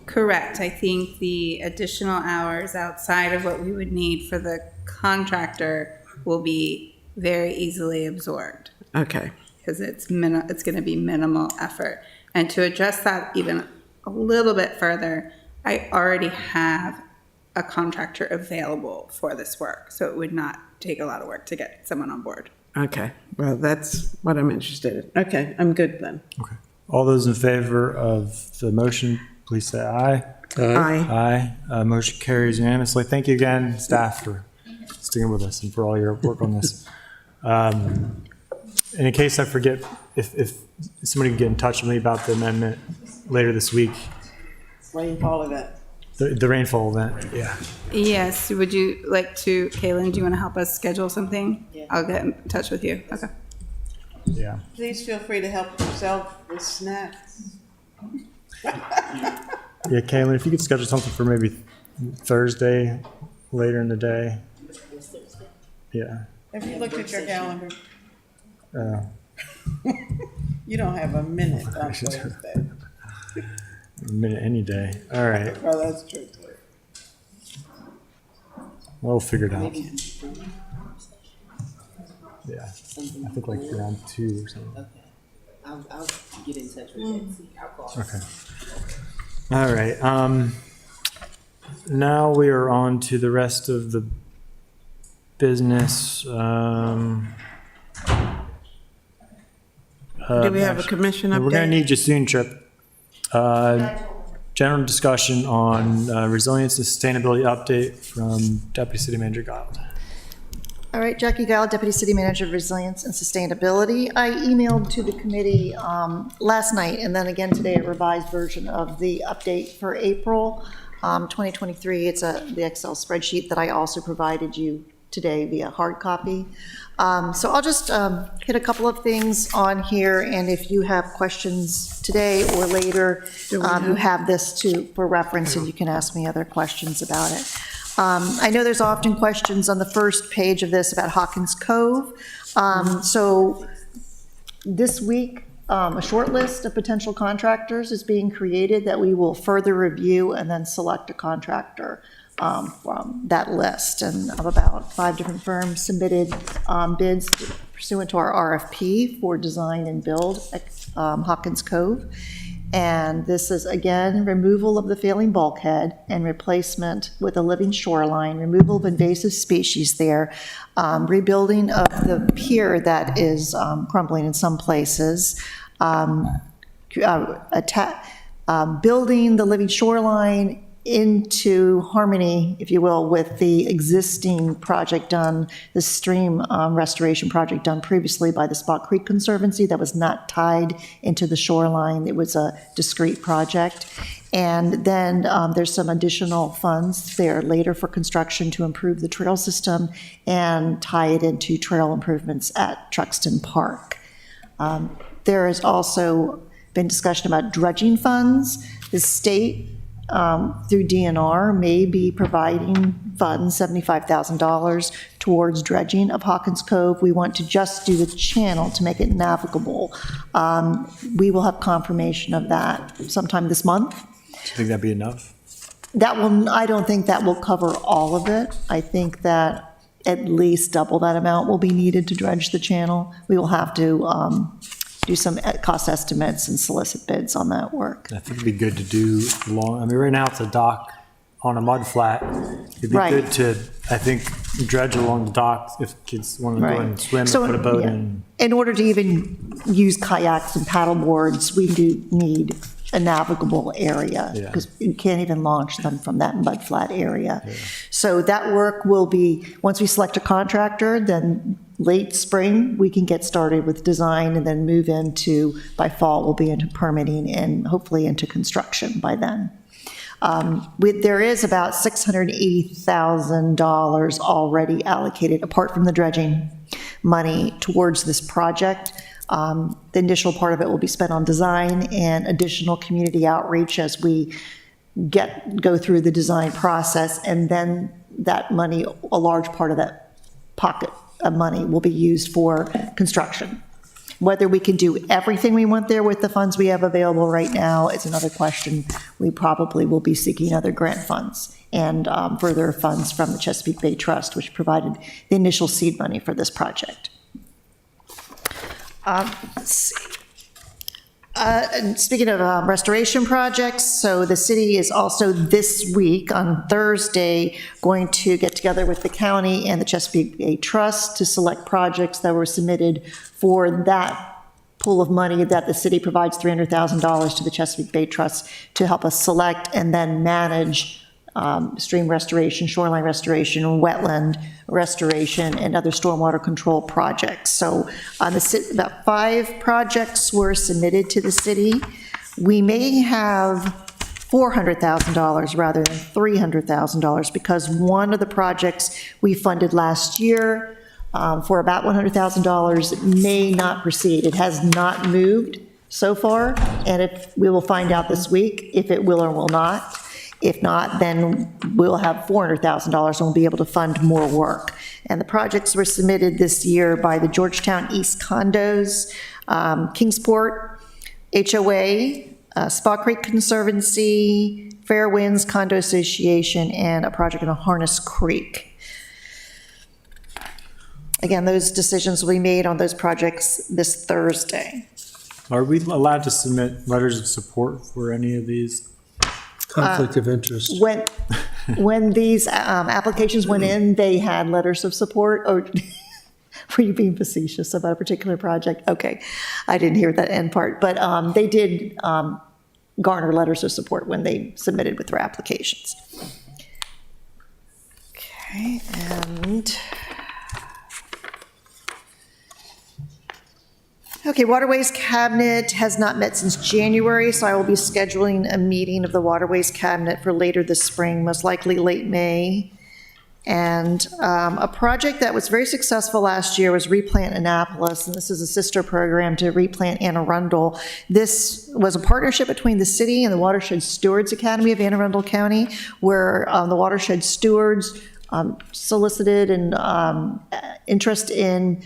S6: Correct. I think the additional hours outside of what we would need for the contractor will be very easily absorbed
S2: Okay,
S6: because it's going to be minimal effort. And to address that even a little bit further, I already have a contractor available for this work, so it would not take a lot of work to get someone on board.
S2: okay. Well, that's what I'm interested in. Okay, I'm good then.
S1: Okay. All those in favor of the motion, please say aye.
S2: Aye.
S1: Aye. Motion carries unanimously. Thank you again, staff, for sticking with us and for all your work on this. And in case I forget, if somebody can get in touch with me about the amendment later this week,
S2: Rainfall event.
S1: the rainfall event, yeah.
S6: Yes, would you like to, Kaylin, do you want to help us schedule something?
S9: Yeah.
S6: I'll get in touch with you. Okay.
S1: Yeah.
S2: Please feel free to help yourself with snacks.
S1: Yeah, Kaylin, if you could schedule something for maybe Thursday, later in the day. Yeah.
S2: Have you looked at your calendar?
S1: Uh,
S2: You don't have a minute on
S1: should-
S2: Thursday.
S1: a minute any day. All right.
S2: Oh, that's true too.
S1: We'll figure it out.
S9: Maybe
S1: Yeah.
S9: something.
S1: I think like
S9: before.
S1: around 2 or something.
S9: Okay. I'll get in touch with Betsy. I'll call her.
S1: Okay. All right. Now we are on to the rest of the business.
S2: Do we have a commission update?
S1: We're going to need Jasoon Trip. General discussion on resilience and sustainability update from Deputy City Manager Giles.
S5: All right, Jackie Gile, Deputy City Manager of Resilience and Sustainability. I emailed to the committee last night and then again today a revised version of the update for April 2023. It's the Excel spreadsheet that I also provided you today via hard copy. So I'll just hit a couple of things on here, and if you have questions today or later, you have this for reference, and you can ask me other questions about it. I know there's often questions on the first page of this about Hawkins Cove. So this week, a short list of potential contractors is being created that we will further review and then select a contractor from that list. And of about 5 different firms submitted bids pursuant to our RFP for design and build at Hawkins Cove. And this is, again, removal of the failing bulkhead and replacement with a living shoreline, removal of invasive species there, rebuilding of the pier that is crumbling in some places, building the living shoreline into harmony, if you will, with the existing project done, the stream restoration project done previously by the Spot Creek Conservancy that was not tied into the shoreline. It was a discrete project. And then there's some additional funds there later for construction to improve the trail system and tie it into trail improvements at Truxton Park. There has also been discussion about dredging funds. The state through DNR may be providing funds, $75,000 towards dredging of Hawkins Cove. We want to just do the channel to make it navigable. We will have confirmation of that sometime this month.
S1: Do you think that'd be enough?
S5: I don't think that will cover all of it. I think that at least double that amount will be needed to dredge the channel. We will have to do some cost estimates and solicit bids on that work.
S1: I think it'd be good to do right now it's a dock on a mud flat. It'd be
S5: Right.
S1: good to, I think, dredge along the dock if kids want to go and swim
S5: So,
S1: and put a boat
S5: yeah.
S1: in.
S5: In order to even use kayaks and paddle boards, we do need a navigable area
S1: Yeah.
S5: because you can't even launch them from that mud flat area. So that work will be, once we select a contractor, then late spring, we can get started with design and then move into, by fall, we'll be into permitting and hopefully into construction by then. There is about $680,000 already allocated, apart from the dredging money, towards this project. The initial part of it will be spent on design and additional community outreach as we go through the design process, and then that money, a large part of that pocket of money will be used for construction. Whether we can do everything we want there with the funds we have available right now is another question. We probably will be seeking other grant funds and further funds from the Chesapeake Bay Trust, which provided the initial seed money for this project. Let's see. And speaking of restoration projects, so the city is also this week on Thursday going to get together with the county and the Chesapeake Bay Trust to select projects that were submitted for that pool of money that the city provides $300,000 to the Chesapeake Bay Trust to help us select and then manage stream restoration, shoreline restoration, wetland restoration, and other stormwater control projects. So about 5 projects were submitted to the city. We may have $400,000 rather than $300,000 because one of the projects we funded last year for about $100,000 may not proceed. It has not moved so far, and we will find out this week if it will or will not. If not, then we'll have $400,000 and we'll be able to fund more work. And the projects were submitted this year by the Georgetown East Condos, Kingsport, HOA, Spa Creek Conservancy, Fair Winds Condo Association, and a project in Harness Creek. Again, those decisions will be made on those projects this Thursday.
S1: Are we allowed to submit letters of support for any of these?
S3: Conflict of interest.
S5: When these applications went in, they had letters of support, or were you being facetious about a particular project? Okay, I didn't hear that end part, but they did garner letters of support when they submitted with their applications. Okay, and... Okay, Waterways Cabinet has not met since January, so I will be scheduling a meeting of the Waterways Cabinet for later this spring, most likely late May. And a project that was very successful last year was Replant Annapolis, and this is a sister program to Replant Anne Arundel. This was a partnership between the city and the Watershed Stewards Academy of Anne Arundel County, where the watershed stewards solicited and interest in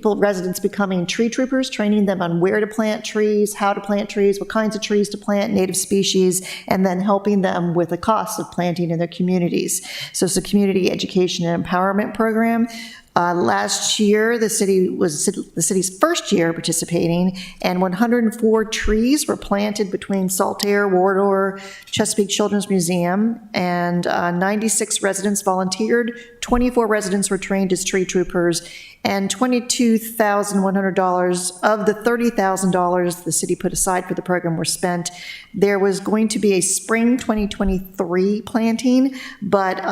S5: residents becoming tree troopers, training them on where to plant trees, how to plant trees, what kinds of trees to plant, native species, and then helping them with the cost of planting in their communities. So it's a community education and empowerment program. Last year, the city was the city's first year participating, and 104 trees were planted between Saltaire, Wardour, Chesapeake Children's Museum, and 96 residents volunteered. 24 residents were trained as tree troopers, and $22,100 of the $30,000 the city put aside for the program were spent. There was going to be a spring 2023 planting, but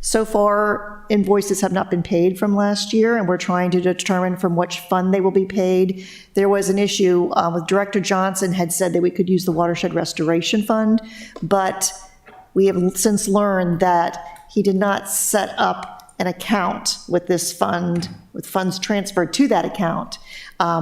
S5: so far, invoices have not been paid from last year, and we're trying to determine from which fund they will be paid. There was an issue with Director Johnson had said that we could use the Watershed Restoration Fund, but we have since learned that he did not set up an account with this fund, with funds transferred to that account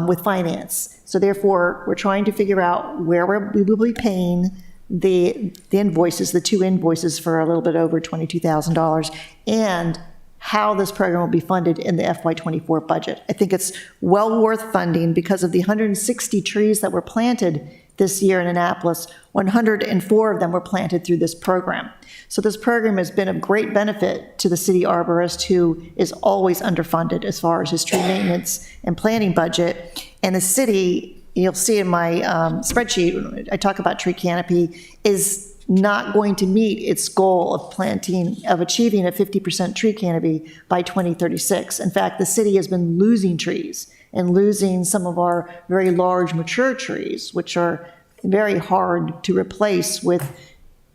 S5: with finance. So therefore, we're trying to figure out where we will be paying the invoices, the 2 invoices for a little bit over $22,000, and how this program will be funded in the FY24 budget. I think it's well worth funding because of the 160 trees that were planted this year in Annapolis. 104 of them were planted through this program. So this program has been of great benefit to the city arborist, who is always underfunded as far as his tree maintenance and planting budget. And the city, you'll see in my spreadsheet, I talk about tree canopy, is not going to meet its goal of achieving a 50% tree canopy by 2036. In fact, the city has been losing trees and losing some of our very large mature trees, which are very hard to replace with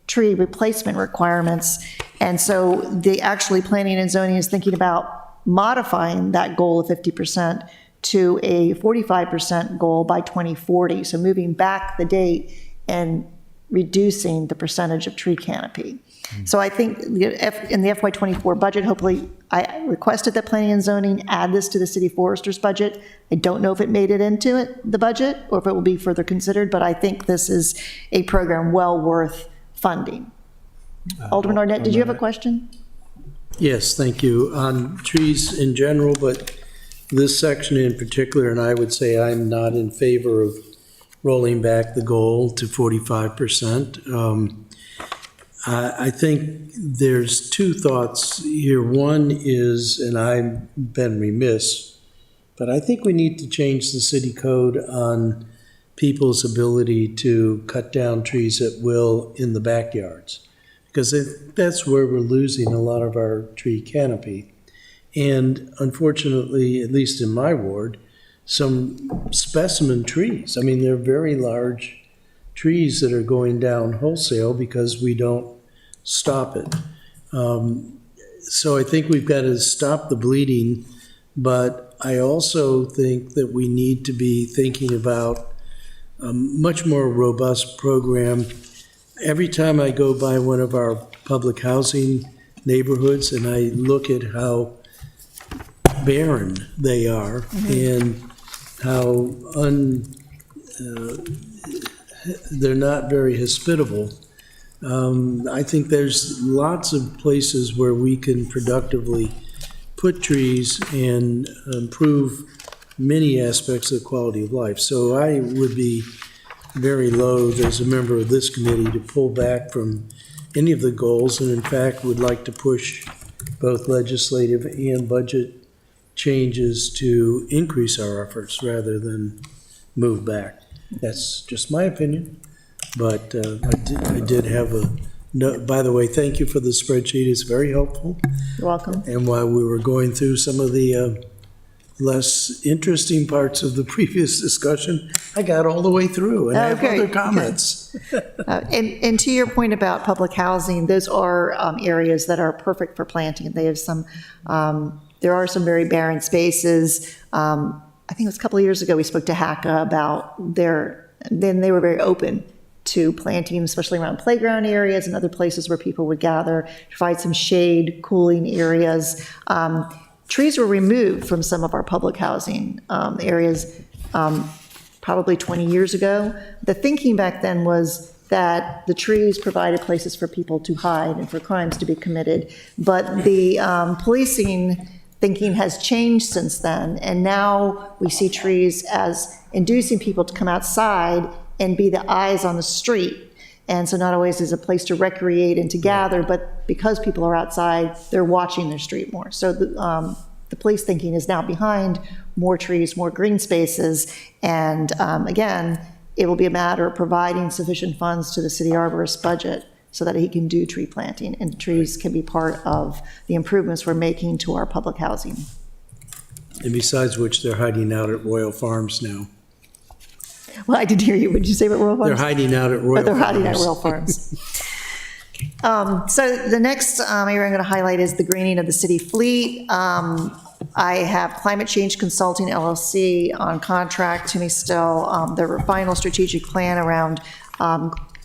S5: tree replacement requirements. And so actually planning and zoning is thinking about modifying that goal of 50% to a 45% goal by 2040. So moving back the date and reducing the percentage of tree canopy. So I think in the FY24 budget, hopefully, I requested that planning and zoning add this to the city forester's budget. I don't know if it made it into the budget or if it will be further considered, but I think this is a program well worth funding. Alderman Arnett, did you have a question?
S3: Yes, thank you. On trees in general, but this section in particular, and I would say I'm not in favor of rolling back the goal to 45%. I think there's two thoughts here. One is, and I've been remiss, but I think we need to change the city code on people's ability to cut down trees at will in the backyards, because that's where we're losing a lot of our tree canopy. And unfortunately, at least in my ward, some specimen trees, I mean, they're very large trees that are going down wholesale because we don't stop it. So I think we've got to stop the bleeding, but I also think that we need to be thinking about a much more robust program. Every time I go by one of our public housing neighborhoods and I look at how barren they are and how they're not very hospitable, I think there's lots of places where we can productively put trees and improve many aspects of quality of life. So I would be very loath as a member of this committee to pull back from any of the goals, and in fact would like to push both legislative and budget changes to increase our efforts rather than move back. That's just my opinion, but I did have a note. By the way, thank you for the spreadsheet. It's very helpful.
S5: You're welcome.
S3: And while we were going through some of the less interesting parts of the previous discussion, I got all the way through and I have
S5: Okay,
S3: other
S5: okay.
S3: comments.
S5: And to your point about public housing, those are areas that are perfect for planting. They have some, there are some very barren spaces. I think it was a couple of years ago, we spoke to HACA about then they were very open to planting, especially around playground areas and other places where people would gather, provide some shade, cooling areas. Trees were removed from some of our public housing areas probably 20 years ago. The thinking back then was that the trees provided places for people to hide and for crimes to be committed. But the policing thinking has changed since then, and now we see trees as inducing people to come outside and be the eyes on the street. And so not always is a place to recreate and to gather, but because people are outside, they're watching their street more. So the police thinking is now behind more trees, more green spaces, and again, it will be a matter of providing sufficient funds to the city arborist budget so that he can do tree planting, and trees can be part of the improvements we're making to our public housing.
S3: And besides which, they're hiding out at Royal Farms now.
S5: Well, I did hear you. Would you say what Royal Farms?
S3: They're hiding out at Royal
S5: But they're
S3: Farms.
S5: hiding at Royal Farms. So the next area I'm going to highlight is the greening of the city fleet. I have Climate Change Consulting LLC on contract to me still. Their final strategic plan around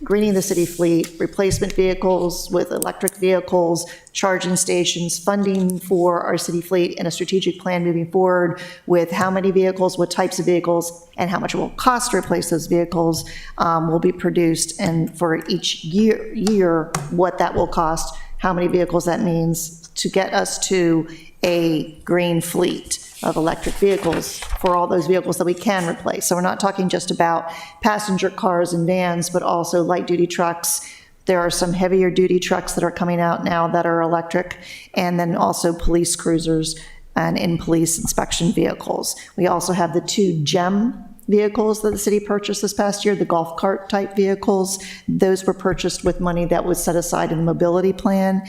S5: greening the city fleet, replacement vehicles with electric vehicles, charging stations, funding for our city fleet, and a strategic plan moving forward with how many vehicles, what types of vehicles, and how much it will cost to replace those vehicles will be produced, and for each year what that will cost, how many vehicles that means to get us to a green fleet of electric vehicles for all those vehicles that we can replace. So we're not talking just about passenger cars and vans, but also light-duty trucks. There are some heavier duty trucks that are coming out now that are electric, and then also police cruisers and in-police inspection vehicles. We also have the 2 GEM vehicles that the city purchased this past year, the golf cart type vehicles. Those were purchased with money that was set aside in the mobility plan.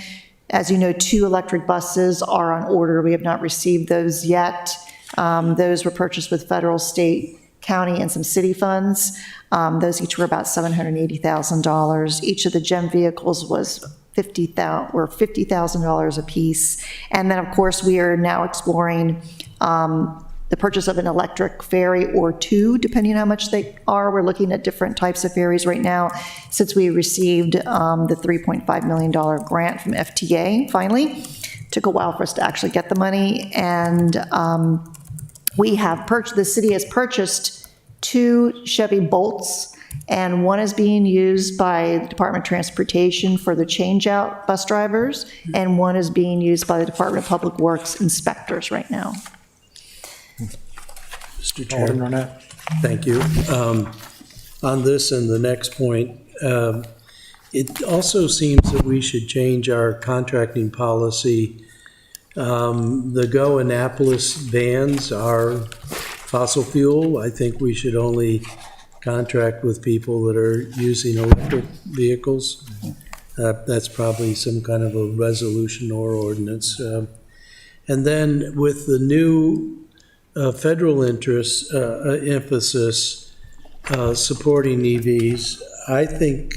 S5: As you know, 2 electric buses are on order. We have not received those yet. Those were purchased with federal, state, county, and some city funds. Those each were about $780,000. Each of the GEM vehicles was $50,000 a piece. And then, of course, we are now exploring the purchase of an electric ferry or 2, depending on how much they are. We're looking at different types of ferries right now, since we received the $3.5 million grant from FTA, finally. Took a while for us to actually get the money, and the city has purchased 2 Chevy Bolts, and one is being used by the Department of Transportation for the change-out bus drivers, and one is being used by the Department of Public Works inspectors right now.
S3: Mr. Chair.
S1: Alderman Arnett.
S3: Thank you. On this and the next point, it also seems that we should change our contracting policy. The Go Annapolis vans are fossil fuel. I think we should only contract with people that are using electric vehicles. That's probably some kind of a resolution or ordinance. And then with the new federal emphasis supporting EVs, I think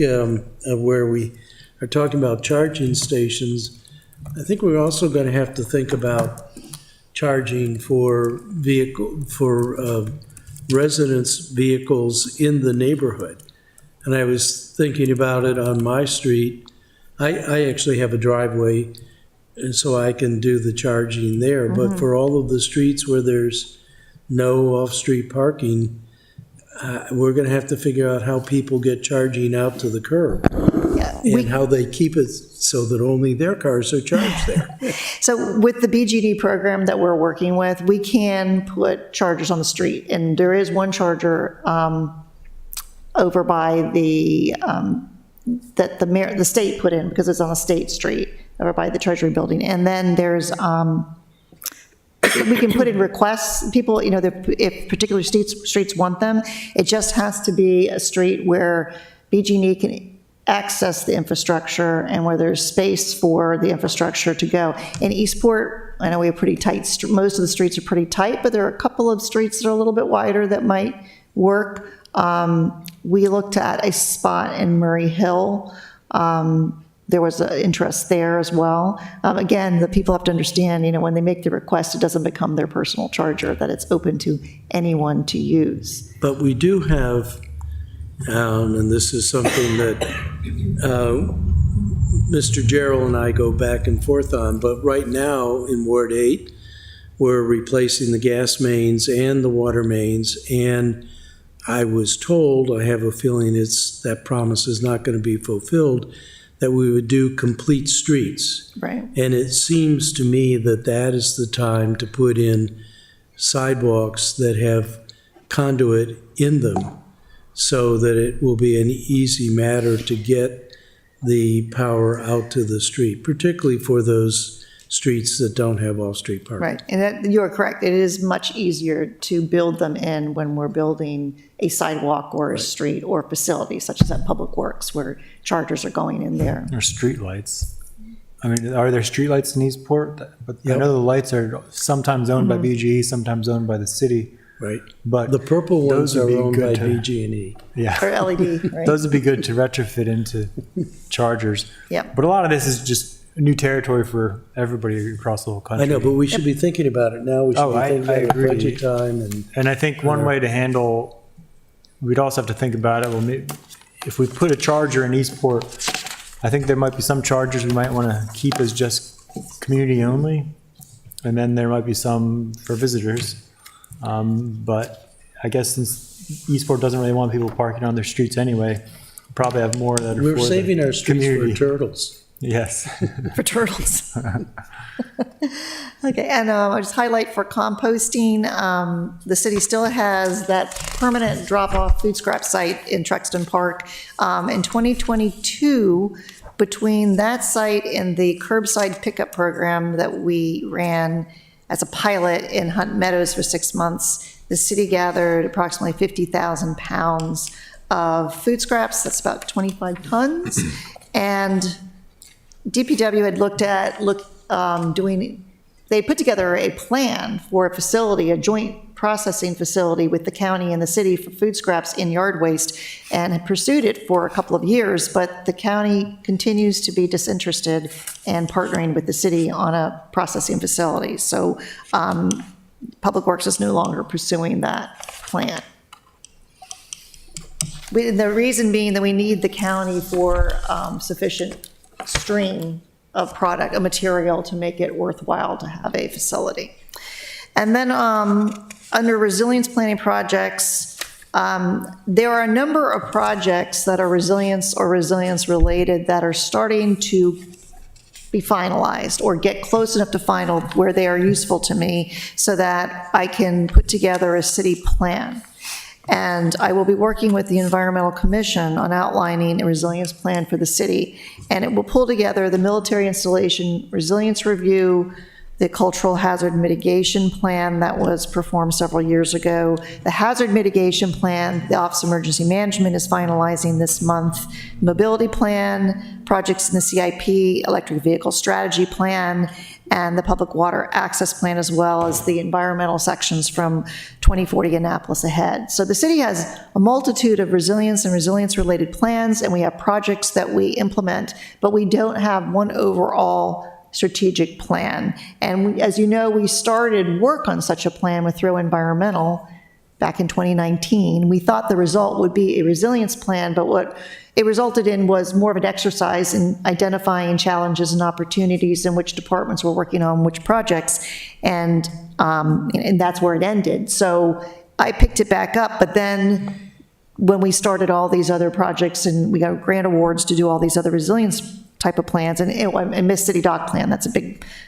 S3: where we are talking about charging stations, I think we're also going to have to think about charging for residents' vehicles in the neighborhood. And I was thinking about it on my street. I actually have a driveway, and so I can do the charging there. But for all of the streets where there's no off-street parking, we're going to have to figure out how people get charging out to the curb
S5: Yeah,
S3: and how they keep it so that only their cars are charged there.
S5: So with the BGD program that we're working with, we can put chargers on the street. And there is one charger over by the, that the state put in because it's on a state street over by the Treasury Building. And then there's, we can put in requests, people, you know, if particular streets want them, it just has to be a street where BG&E can access the infrastructure and where there's space for the infrastructure to go. In Eastport, I know we have pretty tight, most of the streets are pretty tight, but there are a couple of streets that are a little bit wider that might work. We looked at a spot in Murray Hill. There was an interest there as well. Again, the people have to understand, you know, when they make the request, it doesn't become their personal charger, that it's open to anyone to use.
S3: But we do have, and this is something that Mr. Gerald and I go back and forth on, but right now in Ward 8, we're replacing the gas mains and the water mains, and I was told, I have a feeling that promise is not going to be fulfilled, that we would do complete streets.
S5: Right.
S3: And it seems to me that that is the time to put in sidewalks that have conduit in them so that it will be an easy matter to get the power out to the street, particularly for those streets that don't have off-street parking.
S5: Right, and that, you are correct. It is much easier to build them in when we're building a sidewalk or a street or facility such as at Public Works where chargers are going in there.
S1: Or streetlights. I mean, are there streetlights in Eastport? But I
S3: Yep.
S1: know the lights are sometimes owned by BGE, sometimes owned by the city.
S3: Right.
S1: But
S3: The purple ones
S1: those would
S3: are
S1: be
S3: owned
S1: good
S3: by
S1: to-
S3: BG&E.
S1: yeah,
S5: Or LED, right?
S1: those would be good to retrofit into chargers.
S5: Yep.
S1: But a lot of this is just new territory for everybody across the whole country.
S3: I know, but we should be thinking about it now. We should
S1: Oh,
S3: be
S1: I
S3: thinking about
S1: agree.
S3: budget time and.
S1: And I think one way to handle, we'd also have to think about it, well, if we put a charger in Eastport, I think there might be some chargers we might want to keep as just community only, and then there might be some for visitors. But I guess since Eastport doesn't really want people parking on their streets anyway, we'll probably have more that are
S3: We're
S1: for the
S3: saving our streets for
S1: community.
S3: turtles.
S1: Yes.
S5: For turtles. Okay, and I'll just highlight for composting, the city still has that permanent drop-off food scrap site in Truxton Park. In 2022, between that site and the curbside pickup program that we ran as a pilot in Hunt Meadows for 6 months, the city gathered approximately 50,000 pounds of food scraps. That's about 25 tons. And DPW had they put together a plan for a facility, a joint processing facility with the county and the city for food scraps in yard waste, and had pursued it for a couple of years, but the county continues to be disinterested in partnering with the city on a processing facility. So Public Works is no longer pursuing that plan. The reason being that we need the county for sufficient stream of product, a material to make it worthwhile to have a facility. And then under resilience planning projects, there are a number of projects that are resilience or resilience related that are starting to be finalized or get close enough to final where they are useful to me so that I can put together a city plan. And I will be working with the Environmental Commission on outlining a resilience plan for the city. And it will pull together the military installation resilience review, the cultural hazard mitigation plan that was performed several years ago, the hazard mitigation plan, the Office of Emergency Management is finalizing this month, mobility plan, projects in the CIP, electric vehicle strategy plan, and the public water access plan, as well as the environmental sections from 2040 Annapolis Ahead. So the city has a multitude of resilience and resilience-related plans, and we have projects that we implement, but we don't have one overall strategic plan. And as you know, we started work on such a plan with Throw Environmental back in 2019. We thought the result would be a resilience plan, but what it resulted in was more of an exercise in identifying challenges and opportunities in which departments were working on which projects, and that's where it ended. So I picked it back up, but then when we started all these other projects and we got grant awards to do all these other resilience type of plans, and Miss City Dock plan, that's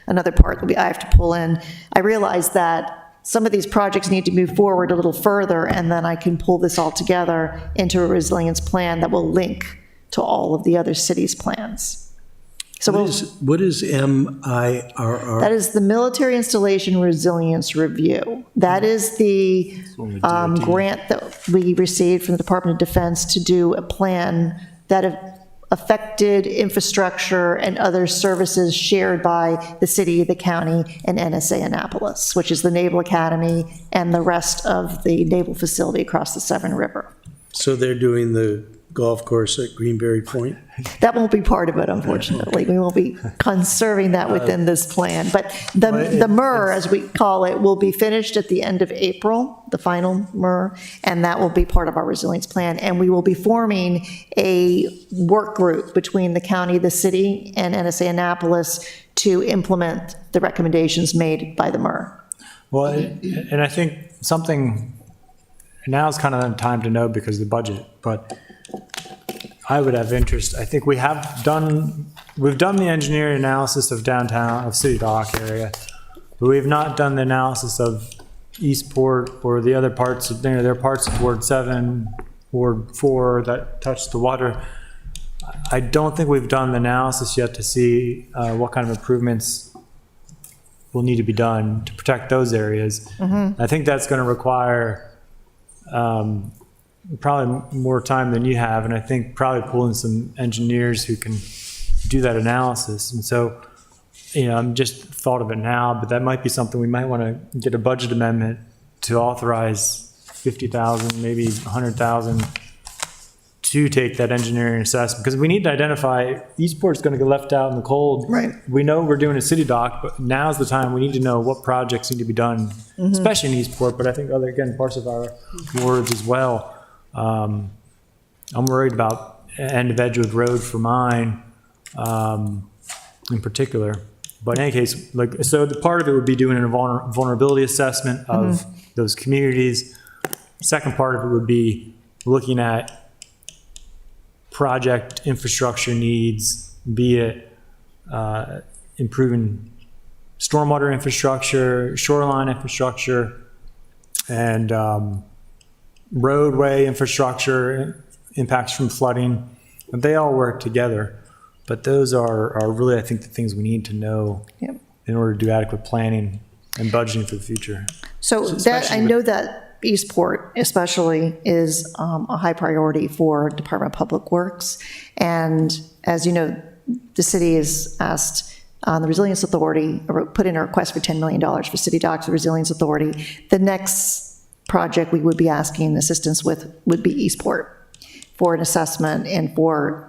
S5: another part that I have to pull in. I realized that some of these projects need to move forward a little further, and then I can pull this all together into a resilience plan that will link to all of the other cities' plans. So
S3: What is MIRR?
S5: that is the Military Installation Resilience Review. That is the grant that we received from the Department of Defense to do a plan that affected infrastructure and other services shared by the city, the county, and NSA Annapolis, which is the Naval Academy and the rest of the naval facility across the Severn River.
S3: So they're doing the golf course at Greenberry Point?
S5: That won't be part of it, unfortunately. We won't be conserving that within this plan. But the MIR, as we call it, will be finished at the end of April, the final MIR, and that will be part of our resilience plan. And we will be forming a work group between the county, the city, and NSA Annapolis to implement the recommendations made by the MIR.
S1: Well, and I think something, now is kind of the time to know because of the budget, but I would have interest. I think we've done the engineering analysis of downtown, of City Dock area, but we've not done the analysis of Eastport or the other parts of, there are parts of Ward 7, Ward 4 that touch the water. I don't think we've done the analysis yet to see what kind of improvements will need to be done to protect those areas. I think that's going to require probably more time than you have, and I think probably pulling some engineers who can do that analysis. And so, I'm just thought of it now, but that might be something we might want to get a budget amendment to authorize 50,000, maybe 100,000 to take that engineering assessment, because we need to identify Eastport's going to get left out in the cold.
S5: Right.
S1: We know we're doing a city dock, but now's the time we need to know what projects need to be done, especially in Eastport, but I think other, again, parts of our wards as well. I'm worried about end of Edgewood Road for mine, in particular. But in any case, so the part of it would be doing a vulnerability assessment of those communities. Second part of it would be looking at project infrastructure needs, be it improving stormwater infrastructure, shoreline infrastructure, and roadway infrastructure, impacts from flooding. And they all work together. But those are really, I think, the things we need to know in order to do adequate planning and budgeting for the future.
S5: So that, I know that Eastport especially is a high priority for Department of Public Works. And as you know, the city has asked the Resilience Authority, put in a request for $10 million for City Docks, the Resilience Authority. The next project we would be asking assistance with would be Eastport for an assessment and for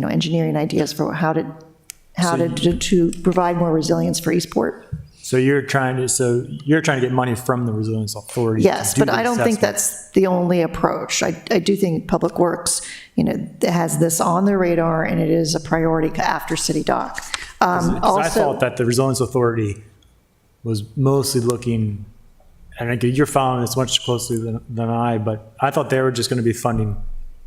S5: engineering ideas for how to provide more resilience for Eastport.
S1: So you're trying to get money from the Resilience Authority.
S5: Yes,
S1: to do
S5: but I
S1: the
S5: don't think
S1: assessment.
S5: that's the only approach. I do think Public Works, has this on their radar, and it is a priority after City Dock.
S1: 'Cause I thought that the Resilience Authority was mostly looking, and again, you're following this much closely than I, but I thought they were just going to be funding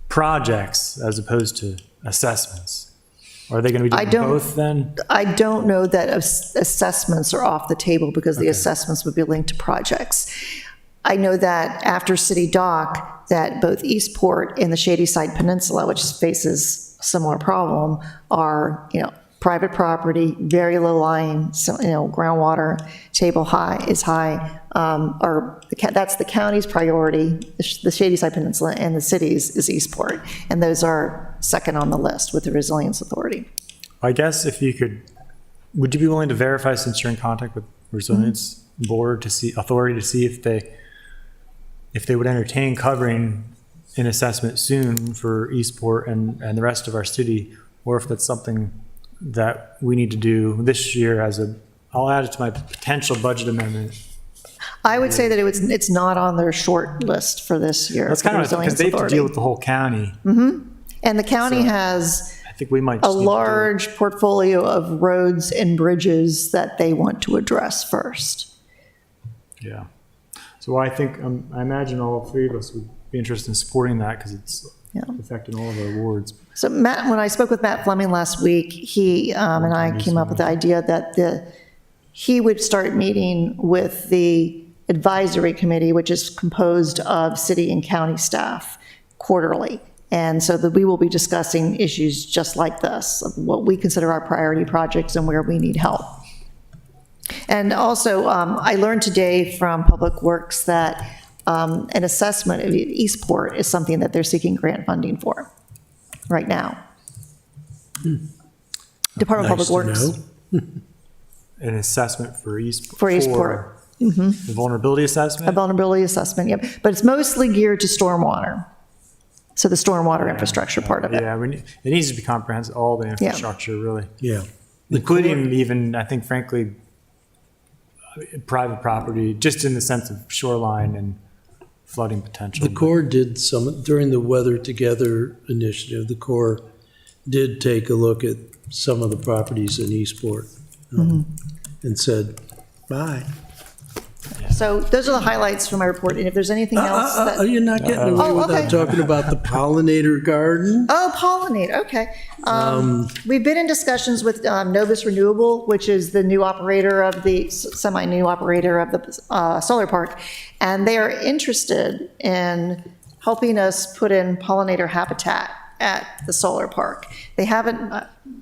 S1: projects as opposed to assessments. Are they going to be
S5: I
S1: doing
S5: don't-
S1: both then?
S5: I don't know that assessments are off the table because the assessments would be linked to projects. I know that after City Dock, that both Eastport and the Shadyside Peninsula, which faces a similar problem, are, private property, very low lying, so, groundwater table is high. That's the county's priority. The Shadyside Peninsula and the city's is Eastport. And those are second on the list with the Resilience Authority.
S1: I guess if you could, would you be willing to verify, since you're in contact with Resilience Board Authority to see if they would entertain covering an assessment soon for Eastport and the rest of our city, or if that's something that we need to do this year I'll add it to my potential budget amendment.
S5: I would say that it's not on their short list for this year.
S1: That's
S5: for
S1: kind
S5: the
S1: of, because
S5: Resilience
S1: they have to
S5: Authority.
S1: deal with the whole county.
S5: And the county has
S1: I think we might
S5: a
S1: just need to do it.
S5: large portfolio of roads and bridges that they want to address first.
S1: Yeah. So I think, I imagine all three of us would be interested in supporting that because it's
S5: Yeah.
S1: affecting all of our wards.
S5: So Matt, when I spoke with Matt Fleming last week, he and I came up with the idea that he would start meeting with the advisory committee, which is composed of city and county staff, quarterly. And so that we will be discussing issues just like this, of what we consider our priority projects and where we need help. And also, I learned today from Public Works that an assessment of Eastport is something that they're seeking grant funding for right now. Department of
S3: Nice
S5: Public
S3: to
S5: Works.
S3: know.
S1: An assessment for Eastport.
S5: For Eastport.
S1: The vulnerability assessment?
S5: A vulnerability assessment, yep. But it's mostly geared to stormwater. So the stormwater infrastructure part of it.
S1: Yeah, it needs to be comprehensive, all the infrastructure, really.
S3: Yeah.
S1: Including even, I think frankly, private property, just in the sense of shoreline and flooding potential.
S3: The Corps did during the Weather Together initiative, the Corps did take a look at some of the properties in Eastport and said, bye.
S5: So those are the highlights from my report, and if there's anything else that,
S3: You're not getting away
S5: Oh, okay.
S3: without talking about the pollinator garden.
S5: oh, pollinate, okay. We've been in discussions with Novus Renewable, which is the new operator of the, semi-new operator of the solar park, and they are interested in helping us put in pollinator habitat at the solar park. They haven't,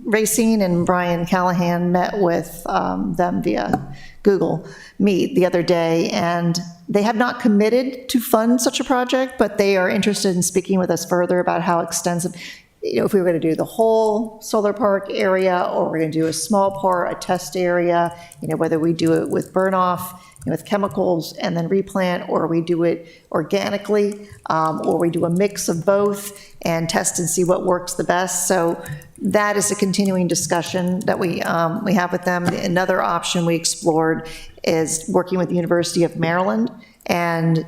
S5: Racine and Brian Callahan met with them via Google Meet the other day, and they have not committed to fund such a project, but they are interested in speaking with us further about how extensive, if we were going to do the whole solar park area, or we're going to do a small part, a test area, whether we do it with burn off, with chemicals and then replant, or we do it organically, or we do a mix of both and test and see what works the best. So that is a continuing discussion that we have with them. Another option we explored is working with the University of Maryland and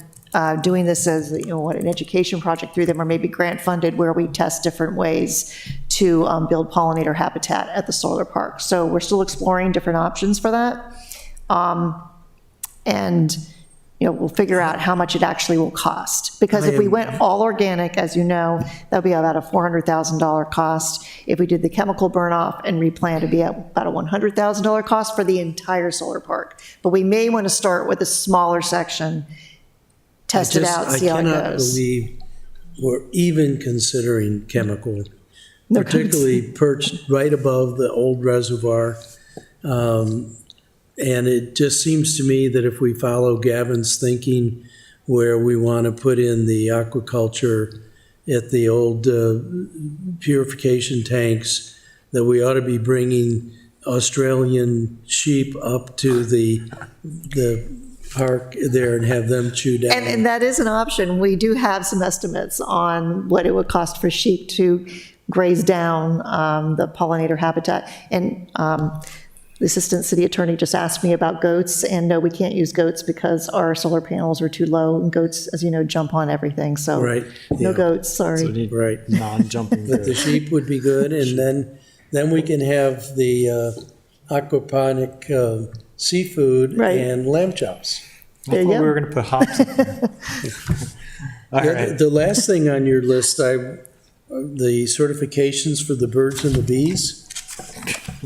S5: doing this as an education project through them, or maybe grant funded, where we test different ways to build pollinator habitat at the solar park. So we're still exploring different options for that. And we'll figure out how much it actually will cost. Because if we went all organic, as you know, that would be about a $400,000 cost. If we did the chemical burn off and replant, it'd be about a $100,000 cost for the entire solar park. But we may want to start with a smaller section, test it out, see how it
S3: I cannot
S5: goes.
S3: believe we're even considering chemical,
S5: No
S3: particularly perched right above the old reservoir. And it just seems to me that if we follow Gavin's thinking, where we want to put in the aquaculture at the old purification tanks, that we ought to be bringing Australian sheep up to the park there and have them chew down.
S5: And that is an option. We do have some estimates on what it would cost for sheep to graze down the pollinator habitat. And the assistant city attorney just asked me about goats, and no, we can't use goats because our solar panels are too low, and goats, as you know, jump on everything, so
S3: Right,
S5: no
S3: yeah.
S5: goats,
S1: So we
S5: sorry.
S1: need
S3: Right.
S1: non-jumping.
S3: But the sheep would be good, and then we can have the aquaponic seafood
S5: Right.
S3: and lamb chops.
S1: I
S5: There you
S1: thought we
S5: go.
S1: were going to put hops in there. All right.
S3: The last thing on your list, the certifications for the birds and the bees.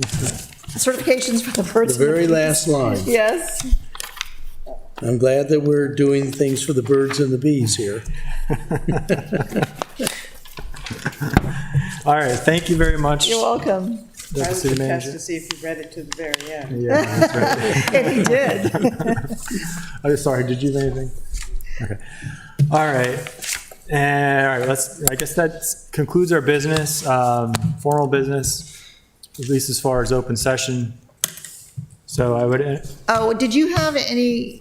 S5: certifications for the
S3: The
S5: birds. and
S3: very
S5: bees.
S3: last line.
S5: Yes.
S3: I'm glad that we're doing things for the birds and the bees here.
S1: All right, thank you very much.
S5: You're welcome.
S2: I
S1: Deputy
S2: was
S1: City
S2: just
S1: Manager.
S2: to see if you read it to the very end.
S1: Yeah, that's right.
S5: And he did.
S1: Oh, sorry, did you have anything? Okay. All right. And, all right, I guess that concludes our business, formal business, at least as far as open session. So I would,
S5: Oh, did you have any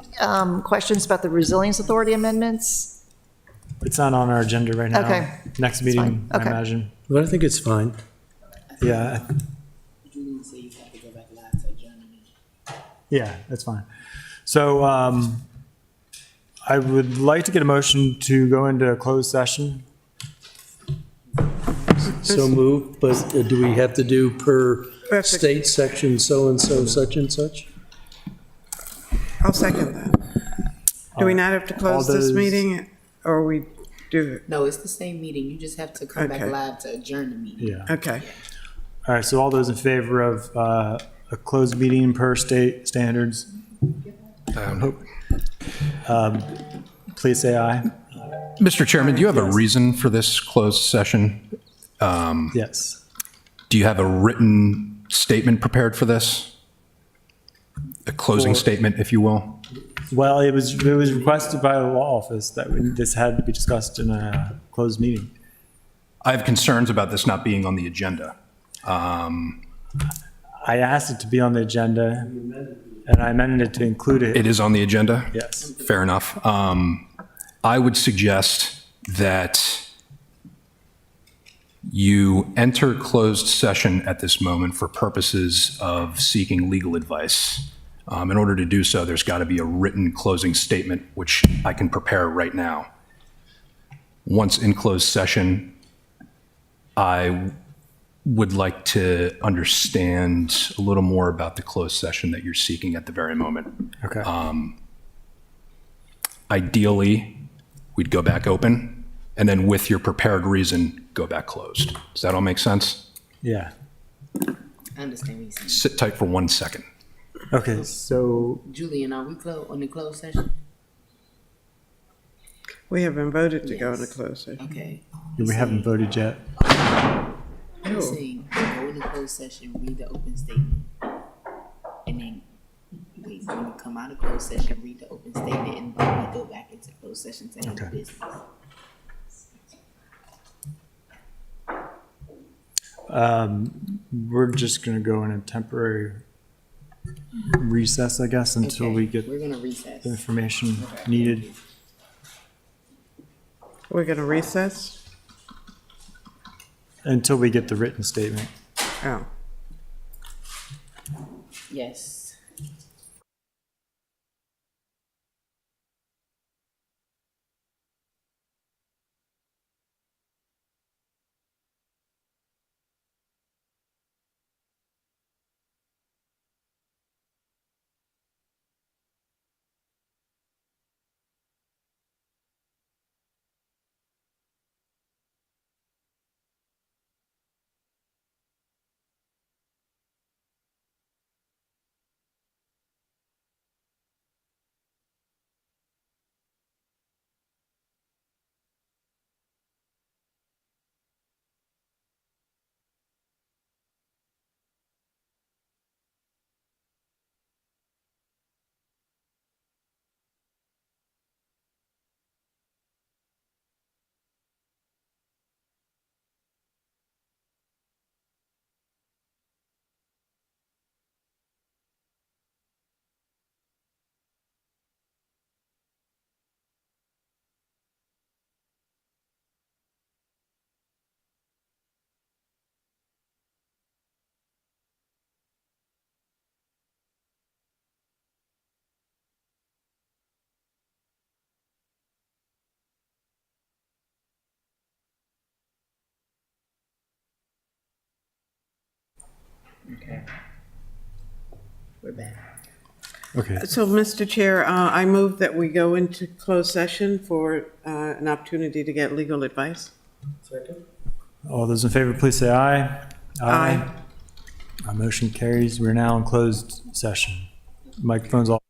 S5: questions about the Resilience Authority amendments?
S1: it's not on our agenda right now.
S5: Okay.
S1: Next meeting, I
S5: Okay.
S1: imagine.
S3: But I think it's fine.
S1: Yeah,
S9: Julie would say you have to go back live to adjourn the meeting.
S1: yeah, that's fine. So I would like to get a motion to go into a closed session.
S3: So moved, but do we have to do per
S2: have to-
S3: state section so-and-so, such and such?
S2: I'll second that. Do we not have to close
S1: all
S2: this
S1: those-
S2: meeting, or we do it?
S9: No, it's the same meeting. You just have to come back
S2: Okay.
S9: live to adjourn the meeting.
S1: Yeah.
S2: Okay.
S1: All right, so all those in favor of a closed meeting per state standards? Please say aye.
S10: Mr. Chairman, do you have a reason for this closed session?
S1: Yes.
S10: Do you have a written statement prepared for this? A closing
S1: For-
S10: statement, if you will?
S1: Well, it was requested by the law office that this had to be discussed in a closed meeting.
S10: I have concerns about this not being on the agenda.
S1: I asked it to be on the agenda, and I amended it to include
S10: It
S1: it.
S10: is on the agenda?
S1: Yes.
S10: Fair enough. I would suggest that you enter closed session at this moment for purposes of seeking legal advice. In order to do so, there's got to be a written closing statement, which I can prepare right now. Once in closed session, I would like to understand a little more about the closed session that you're seeking at the very moment.
S1: Okay.
S10: Ideally, we'd go back open, and then with your prepared reason, go back closed. Does that all make sense?
S1: Yeah.
S9: I understand what you're saying.
S10: Sit tight for 1 second.
S1: Okay, so
S9: Julian, are we on the closed session?
S2: We haven't voted to go into
S9: Yes.
S2: closed session.
S9: Okay.
S1: we haven't voted yet.
S9: I'm saying, go into closed session, read the open statement, and then wait, when you come out of closed session, read the open statement, and then we go back into closed session to handle
S1: Okay.
S9: business.
S1: We're just gonna go in a temporary recess, I guess, until
S9: Okay,
S1: we get
S9: We're gonna recess.
S1: the information needed.
S2: We're going to recess?
S1: Until we get the written statement.
S2: Oh.
S9: Yes. Okay. We're back.
S1: Okay.
S2: So, Mr. Chair, I move that we go into closed session for an opportunity to get legal advice.
S1: All those in favor, please say aye.
S2: Aye.
S1: Motion carries. We're now in closed session. Microphones off.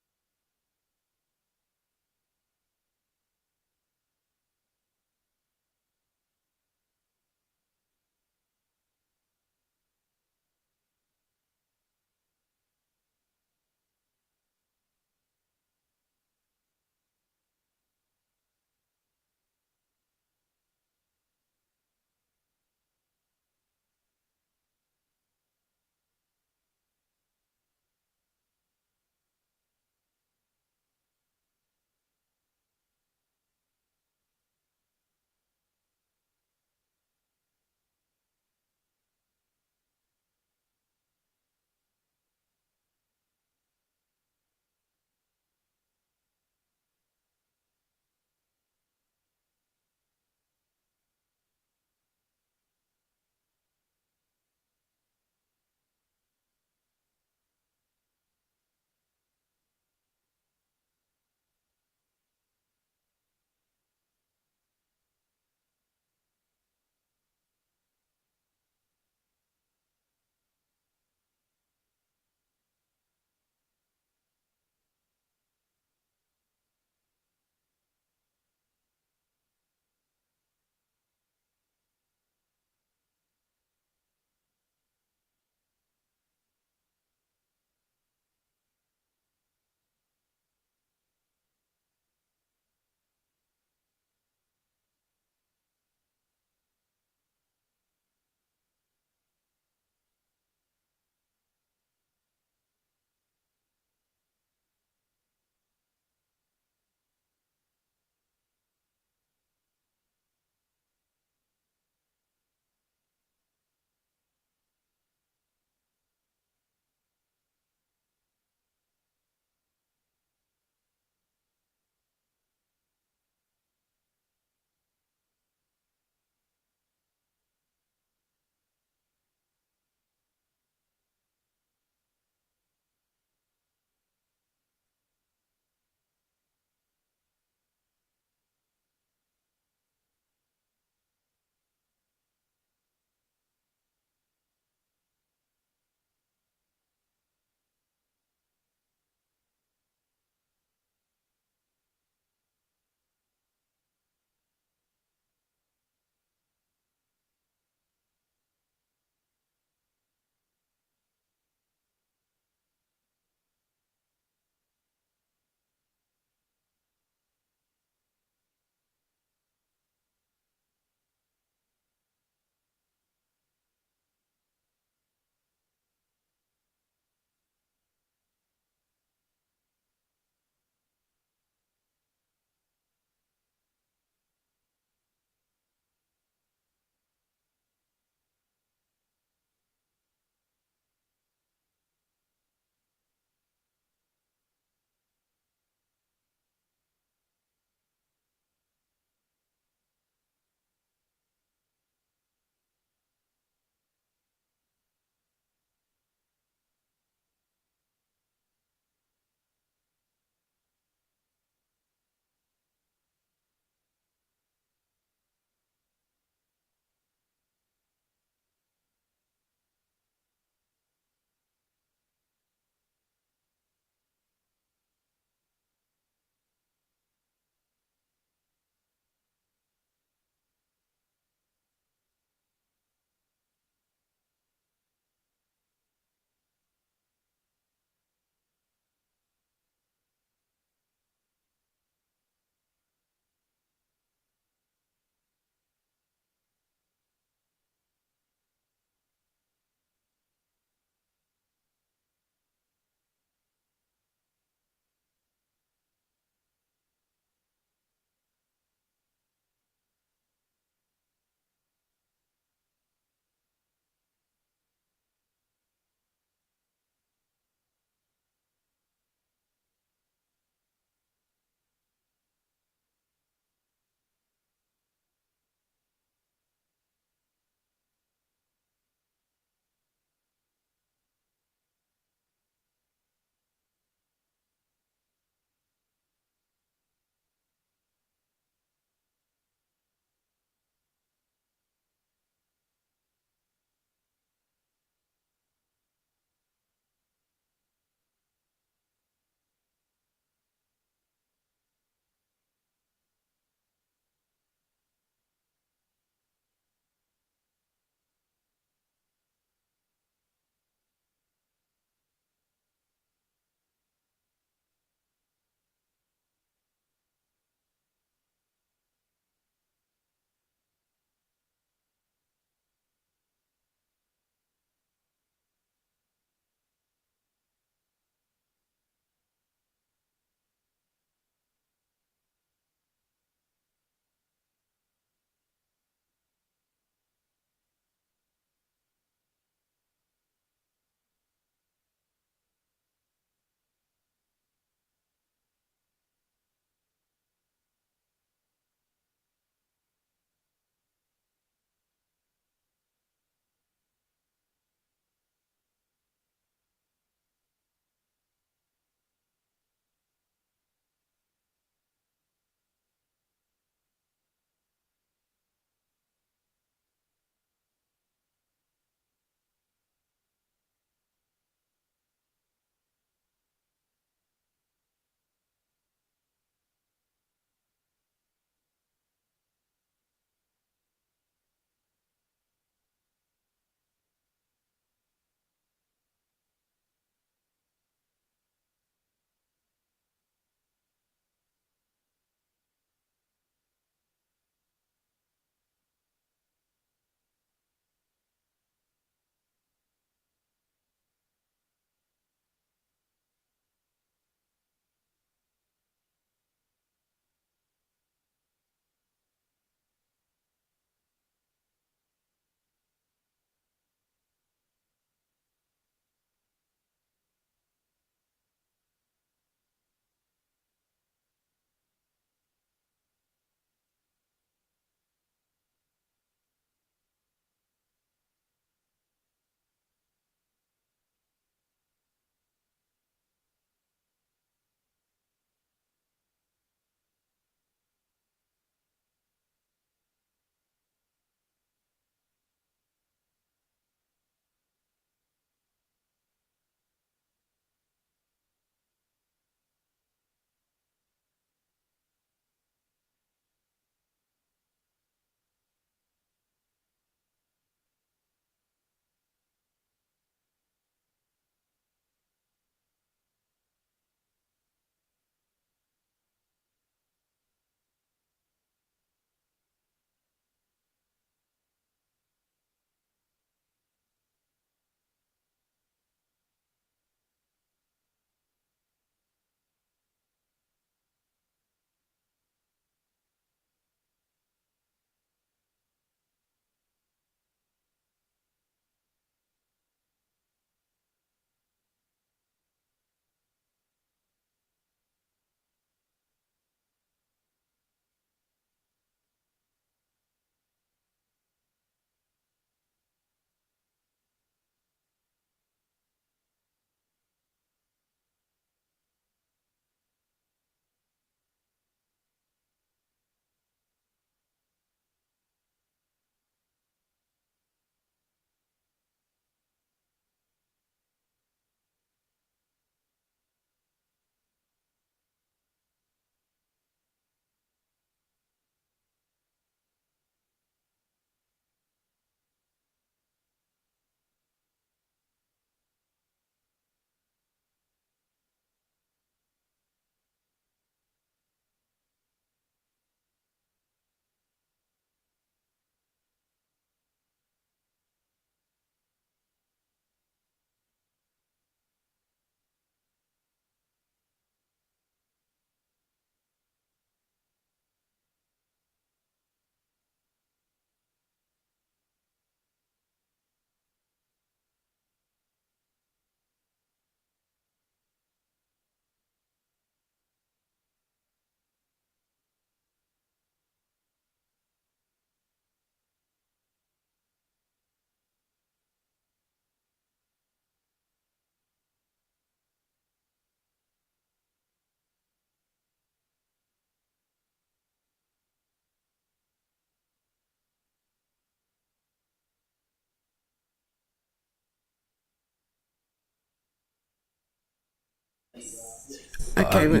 S2: Okay.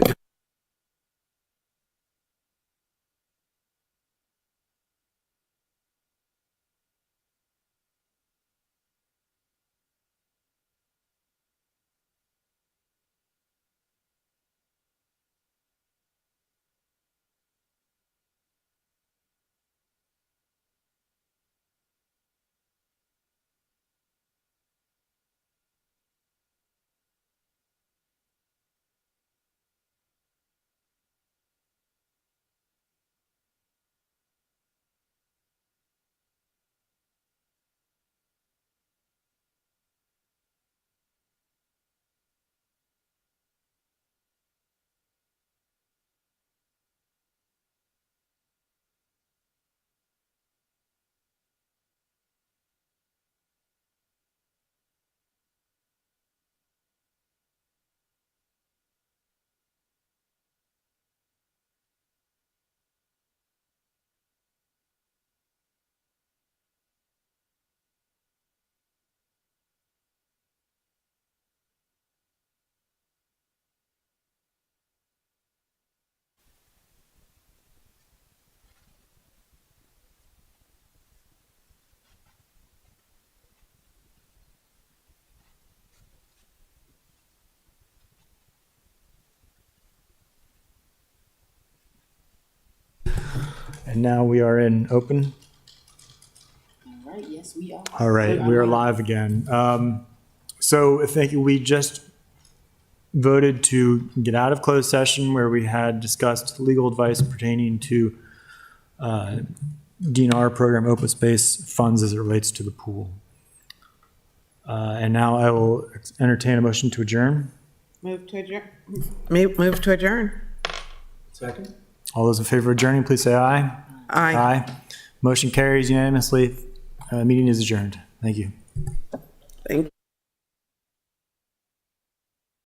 S1: And now we are in open.
S9: All right, yes, we are.
S1: All right, we are live again. So thank you. We just voted to get out of closed session where we had discussed legal advice pertaining to DNR program open space funds as it relates to the pool. And now I will entertain a motion to adjourn.
S2: Move to adjourn. Move to adjourn.
S3: Second?
S1: All those in favor of adjourning, please say aye.
S2: Aye.
S1: Motion carries unanimously. Meeting is adjourned. Thank you.
S2: Thank